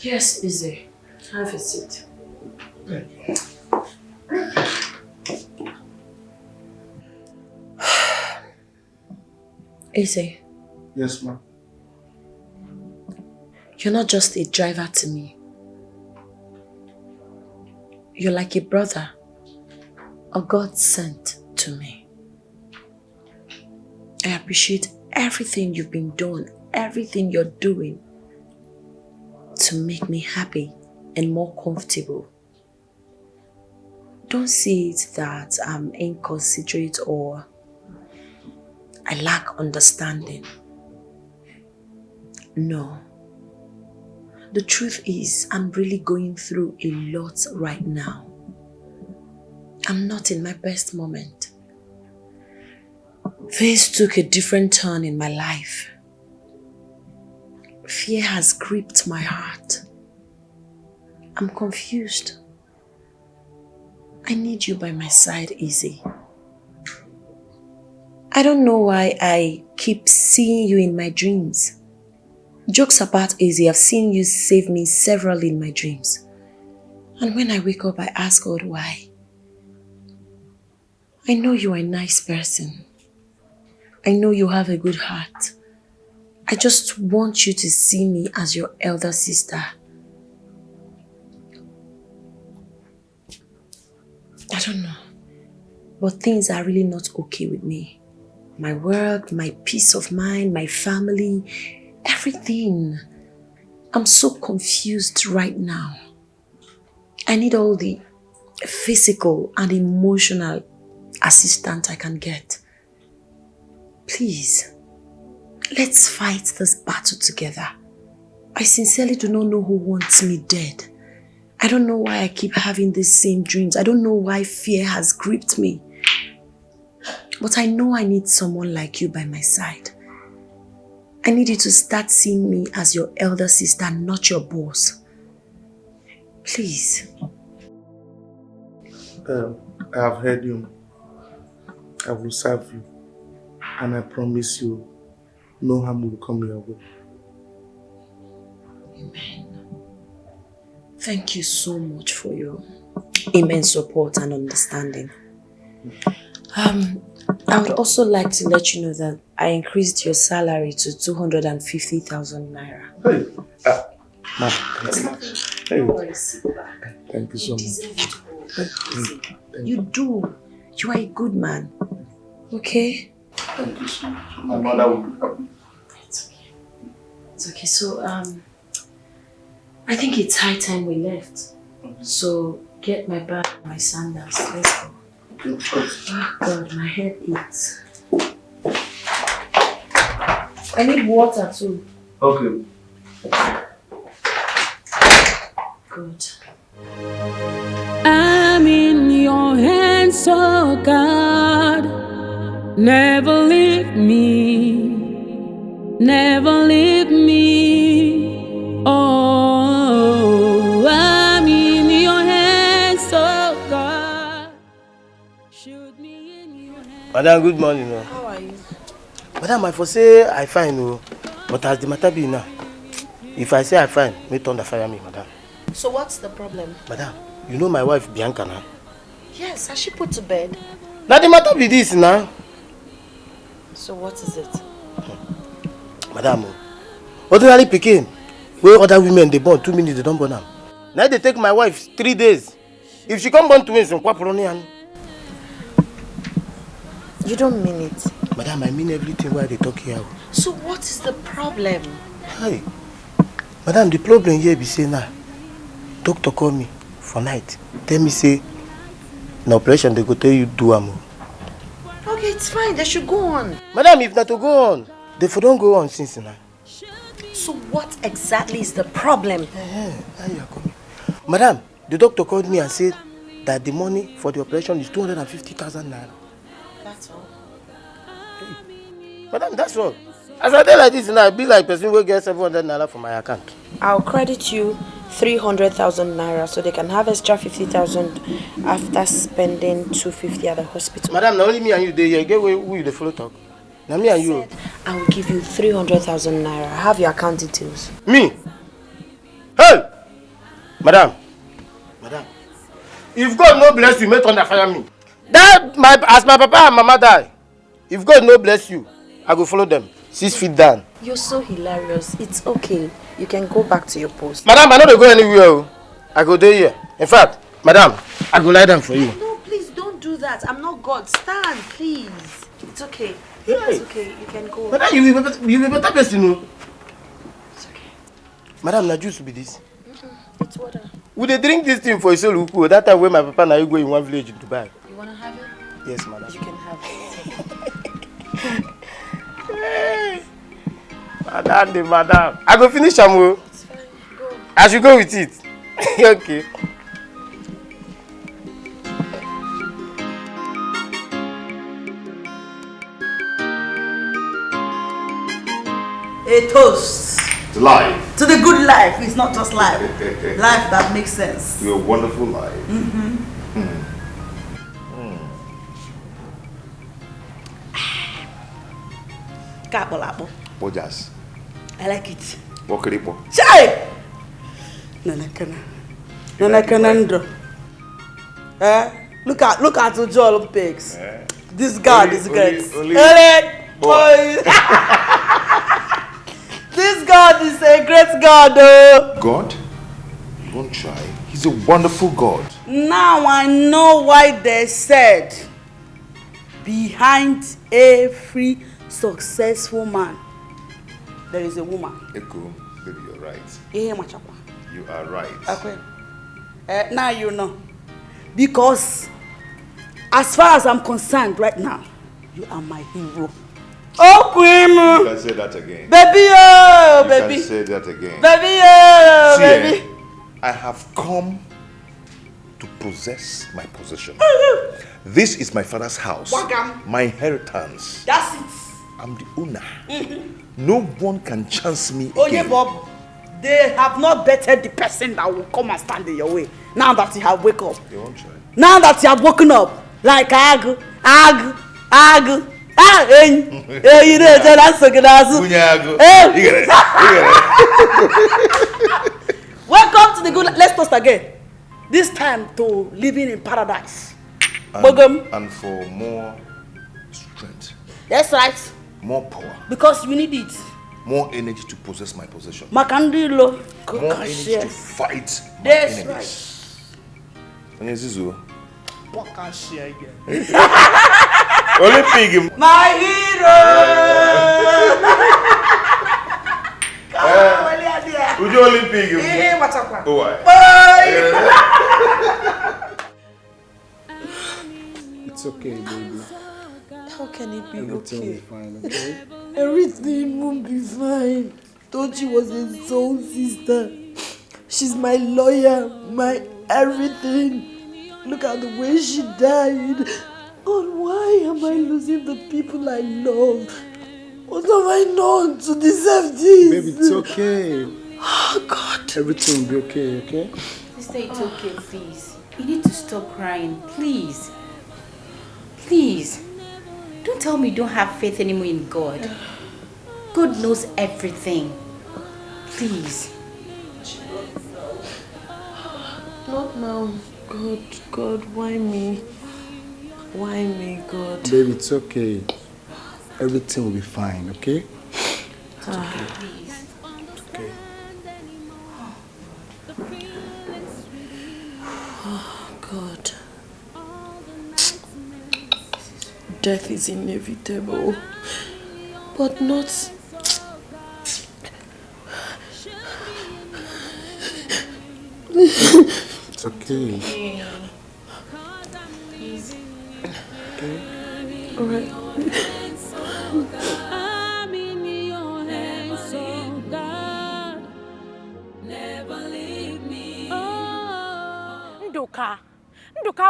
Speaker 2: Yes, Izzy. Have a seat. Izzy.
Speaker 7: Yes, ma'am.
Speaker 2: You're not just a driver to me. You're like a brother, a God sent to me. I appreciate everything you've been doing, everything you're doing to make me happy and more comfortable. Don't see it that I'm inconsiderate or I lack understanding. No. The truth is, I'm really going through a lot right now. I'm not in my best moment. Things took a different turn in my life. Fear has gripped my heart. I'm confused. I need you by my side, Izzy. I don't know why I keep seeing you in my dreams. Jokes apart, Izzy, I've seen you save me severally in my dreams. And when I wake up, I ask God why. I know you are a nice person. I know you have a good heart. I just want you to see me as your elder sister. I don't know, but things are really not okay with me. My work, my peace of mind, my family, everything. I'm so confused right now. I need all the physical and emotional assistance I can get. Please, let's fight this battle together. I sincerely do not know who wants me dead. I don't know why I keep having these same dreams. I don't know why fear has gripped me. But I know I need someone like you by my side. I need you to start seeing me as your elder sister, not your boss. Please.
Speaker 7: I have heard you. I will serve you. And I promise you, no harm will come your way.
Speaker 2: Thank you so much for your immense support and understanding. I would also like to let you know that I increased your salary to 250,000 naira.
Speaker 6: Hey. Ma.
Speaker 2: Hey. Don't worry, sit back.
Speaker 6: Thank you so much.
Speaker 2: You do. You are a good man. Okay?
Speaker 6: Thank you so much. My mother will be happy.
Speaker 2: It's okay. It's okay. So, I think it's high time we left. So, get my bag and my sandals. Let's go. Oh God, my head aches. I need water too.
Speaker 6: Okay.
Speaker 2: Good.
Speaker 10: I'm in your hands, oh God. Never leave me. Never leave me. Oh, I'm in your hands, oh God. Shoot me in your hands.
Speaker 12: Madam, good morning.
Speaker 2: How are you?
Speaker 12: Madam, I for say I fine, but as the matter be now, if I say I fine, may thunder fire me, madam.
Speaker 2: So what's the problem?
Speaker 12: Madam, you know my wife Bianca now?
Speaker 2: Yes, has she put to bed?
Speaker 12: Now the matter be this now.
Speaker 2: So what is it?
Speaker 12: Madam, ordinarily picking, where other women they born 2 minutes, they don't born them. Now they take my wife 3 days. If she come born twins,
Speaker 2: you don't mean it.
Speaker 12: Madam, I mean everything why they talk here.
Speaker 2: So what is the problem?
Speaker 12: Hey, madam, the problem here be say now, doctor call me for night. Tell me say, na operation they go tell you do am.
Speaker 2: Okay, it's fine. They should go on.
Speaker 12: Madam, if not to go on, they for don't go on since now.
Speaker 2: So what exactly is the problem?
Speaker 12: Now you are coming. Madam, the doctor called me and said that the money for the operation is 250,000 naira.
Speaker 2: That's all.
Speaker 12: Hey. Madam, that's all. As I tell like this now, I be like person will get 700 naira from my account.
Speaker 2: I'll credit you 300,000 naira so they can have extra 50,000 after spending 250 at the hospital.
Speaker 12: Madam, now only me and you there. You get who you the follow talk. Now me and you.
Speaker 2: I will give you 300,000 naira. Have your account details.
Speaker 12: Me? Hey! Madam. If God no bless you, may thunder fire me. As my papa and mama die, if God no bless you, I go follow them. 6 feet down.
Speaker 2: You're so hilarious. It's okay. You can go back to your post.
Speaker 12: Madam, I don't go anywhere. I go there here. In fact, madam, I go lie down for you.
Speaker 2: No, please don't do that. I'm not God. Stand, please. It's okay.
Speaker 12: Hey.
Speaker 2: It's okay. You can go.
Speaker 12: Madam, you be better person, you know.
Speaker 2: It's okay.
Speaker 12: Madam, na juice be this.
Speaker 2: It's water.
Speaker 12: We dey drink this thing for Isoluku. That time when my papa and I go in one village in Dubai.
Speaker 2: You wanna have it?
Speaker 12: Yes, madam.
Speaker 2: You can have it.
Speaker 12: Hey. Madam. I go finish am.
Speaker 2: It's fine. Go.
Speaker 12: I should go with it. Okay.
Speaker 3: A toast
Speaker 6: To life.
Speaker 3: to the good life. It's not just life. Life that makes sense.
Speaker 6: To a wonderful life.
Speaker 3: Apple.
Speaker 6: Bojas.
Speaker 3: I like it.
Speaker 6: Wakripo.
Speaker 3: Chai! Nanakana. Look at the Joel pigs. This God is great. This God is a great God.
Speaker 6: God? Don't try. He's a wonderful God.
Speaker 3: Now I know why they said behind every successful man there is a woman.
Speaker 6: Echo, baby, you're right.
Speaker 3: You
Speaker 6: You are right.
Speaker 3: Okay. Now you know. Because as far as I'm concerned right now, you are my hero. Oh, Queen!
Speaker 6: You can say that again.
Speaker 3: Baby, oh,
Speaker 6: You
Speaker 3: baby.
Speaker 6: can say that again.
Speaker 3: Baby, oh,
Speaker 6: See,
Speaker 3: baby.
Speaker 6: I have come to possess my possession. This is my father's house.
Speaker 3: Wagam.
Speaker 6: My inheritance.
Speaker 3: That's it.
Speaker 6: I'm the owner. No one can chance me
Speaker 3: Oh, yeah,
Speaker 6: again.
Speaker 3: Bob. They have not bettered the person that will come and stand in your way. Now that you have woken up.
Speaker 6: They won't try.
Speaker 3: Now that you have woken up. Like ag. Ah, you know, that's so good.
Speaker 6: Bunyago. You get it.
Speaker 3: Welcome to the good life. Let's toast again. This time to living in paradise.
Speaker 6: And for more strength.
Speaker 3: That's right.
Speaker 6: More power.
Speaker 3: Because you need it.
Speaker 6: More energy to possess my possession.
Speaker 3: Makandilo.
Speaker 6: More energy to fight my
Speaker 3: That's
Speaker 6: enemies. And this is all.
Speaker 3: Olympic. My hero.
Speaker 6: Would you Olympic?
Speaker 1: It's okay, baby.
Speaker 2: How can it be
Speaker 1: Everything will be
Speaker 2: okay?
Speaker 1: fine, okay?
Speaker 2: Everything won't be fine. Tochi was a soul sister. She's my lawyer, my everything. Look at the way she died. God, why am I losing the people I love? What have I done to deserve this?
Speaker 1: Baby, it's okay.
Speaker 2: Oh, God.
Speaker 1: Everything will be okay, okay?
Speaker 13: Sister, it's okay, please. You need to stop crying, please. Please. Don't tell me you don't have faith anymore in God. God knows everything. Please.
Speaker 2: Not now. God, why me? Why me, God?
Speaker 1: Baby, it's okay. Everything will be fine, okay?
Speaker 13: It's okay. Please.
Speaker 1: It's okay.
Speaker 2: Oh, God. Death is inevitable, but not...
Speaker 1: It's okay. Okay?
Speaker 2: Alright.
Speaker 10: I'm in your hands, oh God. Never leave me.
Speaker 4: Ndoka,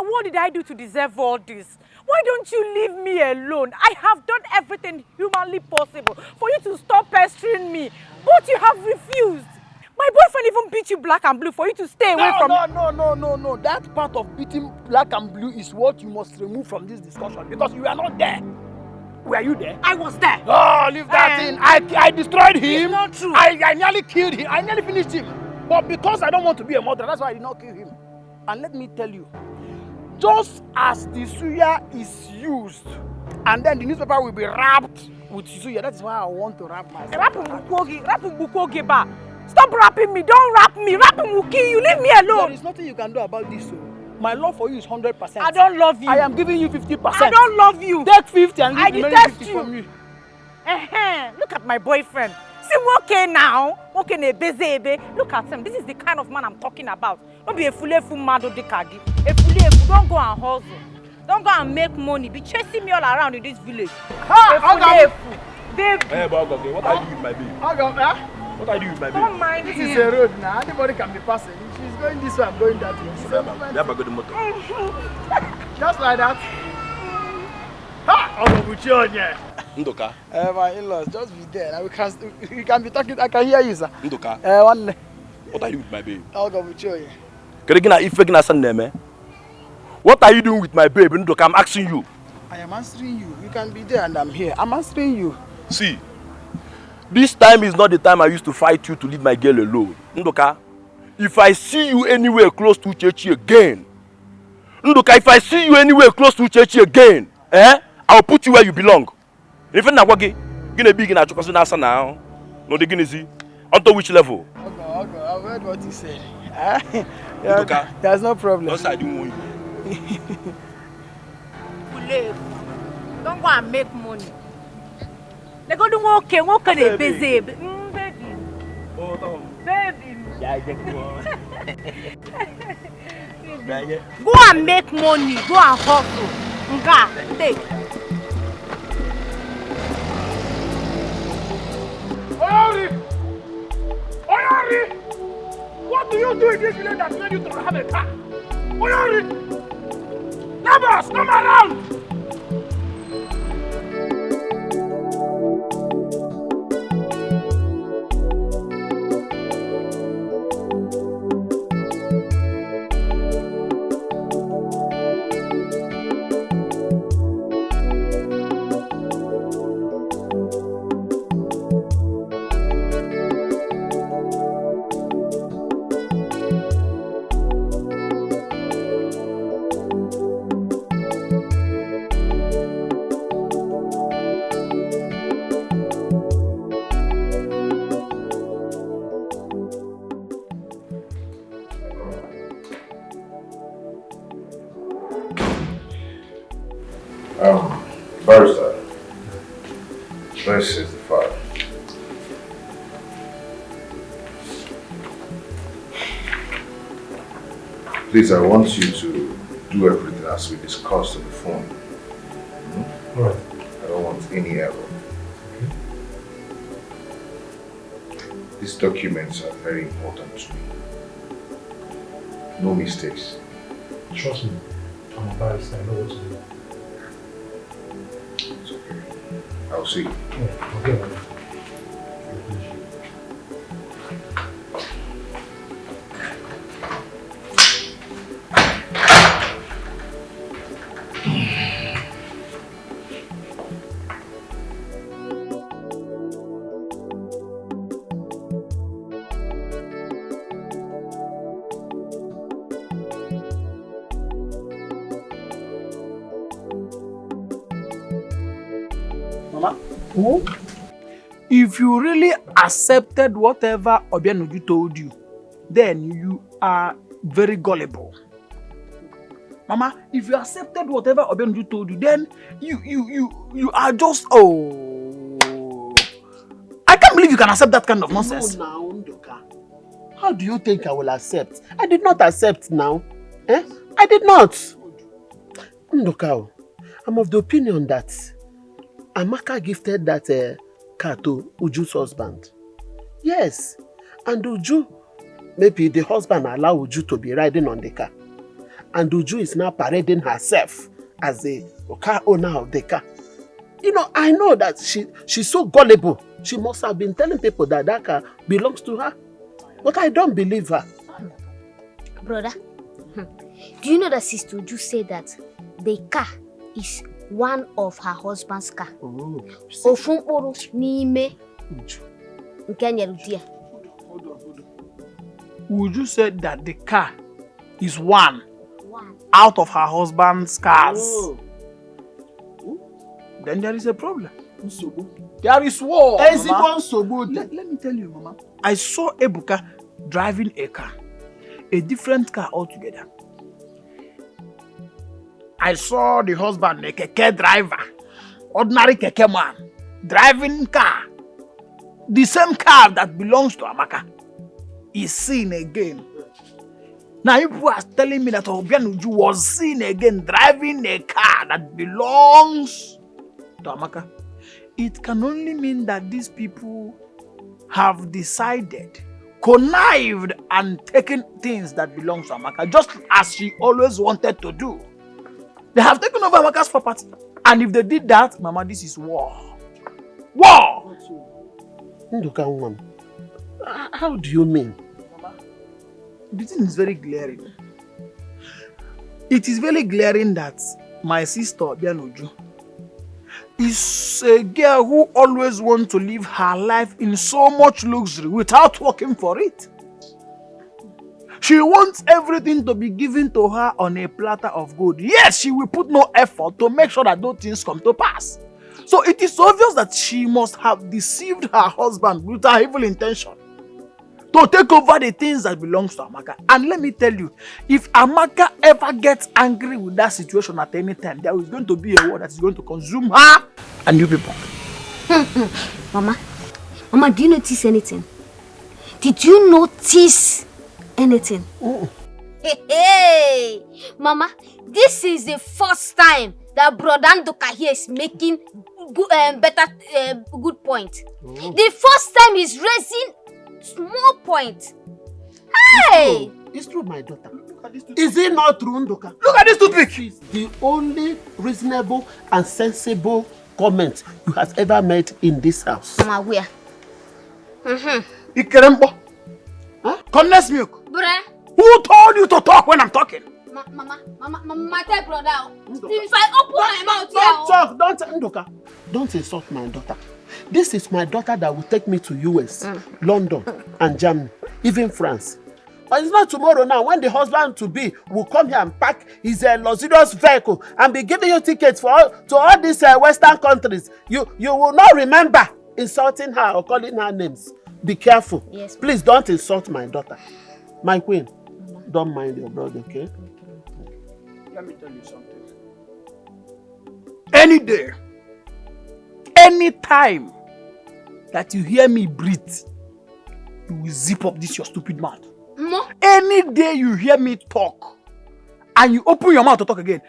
Speaker 4: what did I do to deserve all this? Why don't you leave me alone? I have done everything humanly possible for you to stop pestering me, but you have refused. My boyfriend even beat you black and blue for you to stay away from me.
Speaker 3: No. That part of beating black and blue is what you must remove from this discussion because you are not there. Were you there?
Speaker 4: I was there.
Speaker 3: Oh, leave that in. I destroyed him.
Speaker 4: It's not true.
Speaker 3: I nearly killed him. I nearly finished him. But because I don't want to be a murderer, that's why I did not kill him. And let me tell you, just as the suya is used, and then the newspaper will be wrapped with suya, that is why I want to wrap myself.
Speaker 4: Rap Mbukogi ba. Stop rapping me. Don't rap me. Rapping will kill you. Leave me alone.
Speaker 3: There is nothing you can do about this. So. My love for you is 100%.
Speaker 4: I don't love you.
Speaker 3: I am giving you 50%.
Speaker 4: I don't love you.
Speaker 3: Take 50 and give
Speaker 4: I
Speaker 3: the remaining
Speaker 4: detest
Speaker 3: 50
Speaker 4: you.
Speaker 3: from me.
Speaker 4: Look at my boyfriend. See, okay now. Okay, nebezebe. Look at him. This is the kind of man I'm talking about. Don't be a full man of the kagi. Don't go and hustle. Don't go and make money. Be chasing me all around in this village.
Speaker 3: Babe.
Speaker 5: Hey, Bogoge, what are you with my baby? What are you with my baby?
Speaker 4: Don't mind
Speaker 3: This
Speaker 4: him.
Speaker 3: is a road now. Anybody can be passing. If she's going this way, I'm going that way. So just like that. Ha!
Speaker 5: Ndoka.
Speaker 3: My in-laws, just be there. We can be talking. I can hear you, sir.
Speaker 5: Ndoka.
Speaker 3: One.
Speaker 5: What are you with my baby?
Speaker 3: I'll go with you.
Speaker 5: What are you doing with my baby, Ndoka? I'm asking you.
Speaker 3: I am answering you. You can be there and I'm here. I'm answering you.
Speaker 5: See, this time is not the time I used to fight you to leave my girl alone. Ndoka, if I see you anywhere close to Chachi again, Ndoka, if I see you anywhere close to Chachi again, I'll put you where you belong. If you're not working, you're going to be now. No, they're going to see. Onto which level?
Speaker 3: Okay. I've heard what you said.
Speaker 5: Ndoka,
Speaker 3: there's no problem.
Speaker 5: no side you want you.
Speaker 4: Don't go and make money. They go do okay, they busy. Baby. Go and make money. Go and hustle. Nga, take.
Speaker 3: Oyori! What do you do in this village that made you to have a car? Oyori! Neighbors, come around!
Speaker 6: This is the file. Please, I want you to do everything as we discussed on the phone. Hmm?
Speaker 14: Alright.
Speaker 6: I don't want any error. These documents are very important to me. No mistakes.
Speaker 14: Trust me, I'm a barrister, I know what to do.
Speaker 6: It's okay. I'll see you.
Speaker 14: Yeah, I'll get on it.
Speaker 3: Mama, if you really accepted whatever Obianuju told you, then you are very gullible. Mama, if you accepted whatever Obianuju told you, then you are just I can't believe you can accept that kind of nonsense.
Speaker 15: No, now, Ndoka. How do you think I will accept? I did not accept now. I did not. Ndoka, I'm of the opinion that Amaka gifted that car to Uju's husband. Yes. And Uju, maybe the husband allowed Uju to be riding on the car. And Uju is now parading herself as the car owner of the car. You know, I know that she's so gullible. She must have been telling people that that car belongs to her. But I don't believe her.
Speaker 11: Brother, do you know that Sister Uju said that the car is one of her husband's car? Ofunkporo n'ime nke nyere di ya.
Speaker 3: Uju said that the car is one out of her husband's cars. Then there is a problem. There is war. Mama. Let me tell you, Mama. I saw Ebuka driving a car, a different car altogether. I saw the husband, a keke driver, ordinary keke man, driving car. The same car that belongs to Amaka is seen again. Now people are telling me that Obianuju was seen again driving a car that belongs to Amaka. It can only mean that these people have decided, connived and taken things that belong to Amaka, just as she always wanted to do. They have taken over Amaka's property. And if they did that, Mama, this is war. War!
Speaker 15: Nduka woman, how do you mean?
Speaker 3: Mama, the thing is very glaring. It is very glaring that my sister, Obianuju, is a girl who always wants to live her life in so much luxury without working for it. She wants everything to be given to her on a platter of gold. Yes, she will put no effort to make sure that those things come to pass. So it is obvious that she must have deceived her husband with her evil intention to take over the things that belongs to Amaka. And let me tell you, if Amaka ever gets angry with that situation at any time, there is going to be a war that is going to consume her and you people.
Speaker 11: Mama, do you notice anything? Did you notice anything? Hey, Mama, this is the first time that Brother Ndoka here is making good point. The first time he's raising small point. Hey!
Speaker 15: It's true, my daughter. Is it not true, Ndoka?
Speaker 3: Look at this toothpick!
Speaker 15: It's the only reasonable and sensible comment you have ever made in this house.
Speaker 11: Mama, where?
Speaker 3: Ikerembo. Huh? Condensed milk.
Speaker 11: Bruh.
Speaker 3: Who told you to talk when I'm talking?
Speaker 11: Mama, tell brother. If I open my mouth here.
Speaker 15: Don't talk, Ndoka. Don't insult my daughter. This is my daughter that will take me to US, London, and Germany, even France. But it's not tomorrow now when the husband-to-be will come here and pack his luxurious vehicle and be giving you tickets to all these Western countries. You will not remember insulting her or calling her names. Be careful.
Speaker 11: Yes,
Speaker 15: please don't insult my daughter. My queen, don't mind your brother, okay?
Speaker 3: Let me tell you something. Any day, anytime that you hear me breathe, you will zip up this your stupid mouth.
Speaker 11: Mo?
Speaker 3: Any day you hear me talk, and you open your mouth to talk again,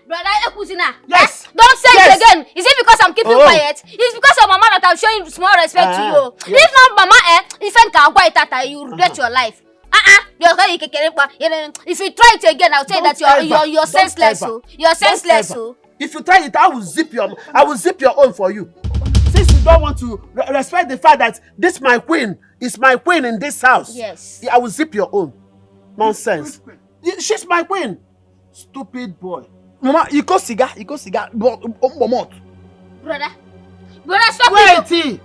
Speaker 11: Brother Ekusina.
Speaker 3: Yes.
Speaker 11: Don't say
Speaker 3: Yes.
Speaker 11: it again. Is it because I'm keeping quiet? It's because of mama that I'm showing small respect to you.
Speaker 3: Yes.
Speaker 11: If not mama, if you regret your life. If you try it again, I'll tell you that you're senseless. You're senseless.
Speaker 15: If you try it, I will zip your own for you. Since you don't want to respect the fact that this my queen is my queen in this house.
Speaker 11: Yes.
Speaker 15: I will zip your own. Nonsense. She's my queen. Stupid boy.
Speaker 3: Mama, you go cigar, but
Speaker 11: Brother, stop it.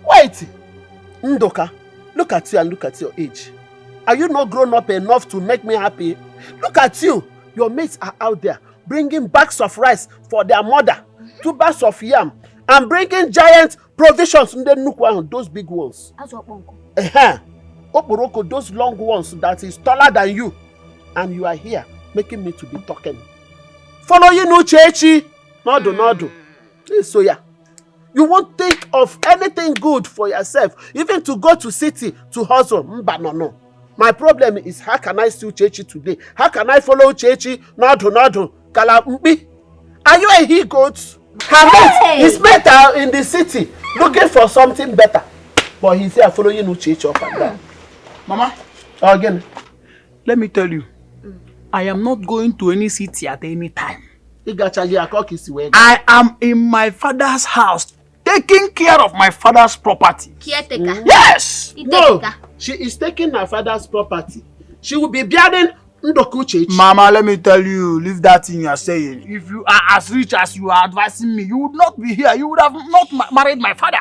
Speaker 15: Wait. Ndoka, look at you and look at your age. Are you not grown up enough to make me happy? Look at you. Your mates are out there bringing bags of rice for their mother, 2 bags of yam, and bringing giant provisions in the nukwa, those big ones. Oporoko, those long ones that is taller than you. And you are here making me to be talking. Follow you no chechi. Nodo. So yeah. You won't think of anything good for yourself. Even to go to city to hustle. No. My problem is, how can I still chechi today? How can I follow chechi? Nodo. Kala mpi. Are you a he-goat? He's better in the city, looking for something better. But he's here following no chechi up and down.
Speaker 3: Mama,
Speaker 15: again,
Speaker 3: let me tell you, I am not going to any city at any time. I am in my father's house, taking care of my father's property.
Speaker 11: Caretaker.
Speaker 3: Yes!
Speaker 15: No, she is taking her father's property. She will be bearing Ndoku Chechi.
Speaker 3: Mama, let me tell you, leave that thing you are saying. If you are as rich as you are advising me, you would not be here. You would have not married my father.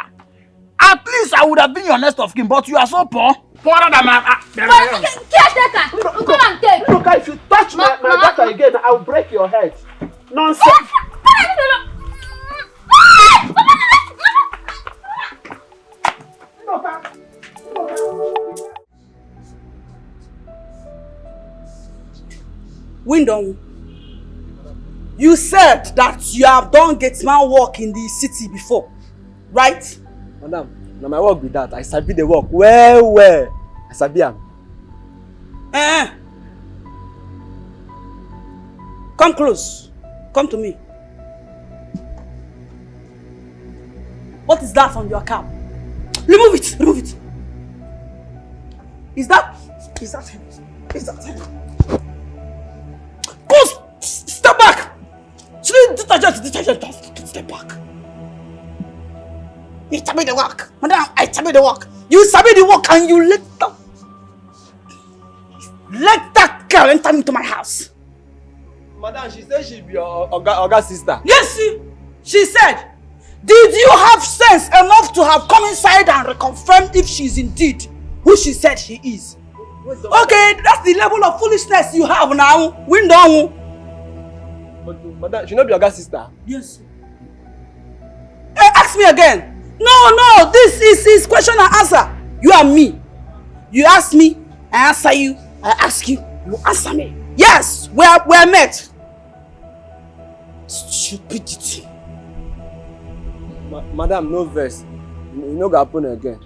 Speaker 3: At least I would have been your next of kin, but you are so poor. Poorer than my...
Speaker 11: Caretaker, come and take.
Speaker 15: Look, if you touch my daughter again, I will break your head. Nonsense.
Speaker 4: Windon, you said that you have done gateman work in the city before, right?
Speaker 16: Madam, now my work be that. I sabi the work well. I sabi am.
Speaker 4: Come close. Come to me. What is that on your cap? Remove it. Is that him? Go! Step back! Detergent, step back. You sabi the work. Madam, I sabi the work. You sabi the work and you let that girl enter into my house.
Speaker 16: Madam, she said she be your Oga sister.
Speaker 4: Yes, she said. Did you have sense enough to have come inside and reconfirmed if she is indeed who she said she is? Okay, that's the level of foolishness you have now. Windon.
Speaker 16: But madam, she not be Oga sister.
Speaker 4: Yes. Ask me again. No, this is question and answer. You and me. You ask me, I answer you. I ask you, you answer me. Yes, we're met. Stupidity.
Speaker 16: Madam, no verse. You no go happen again.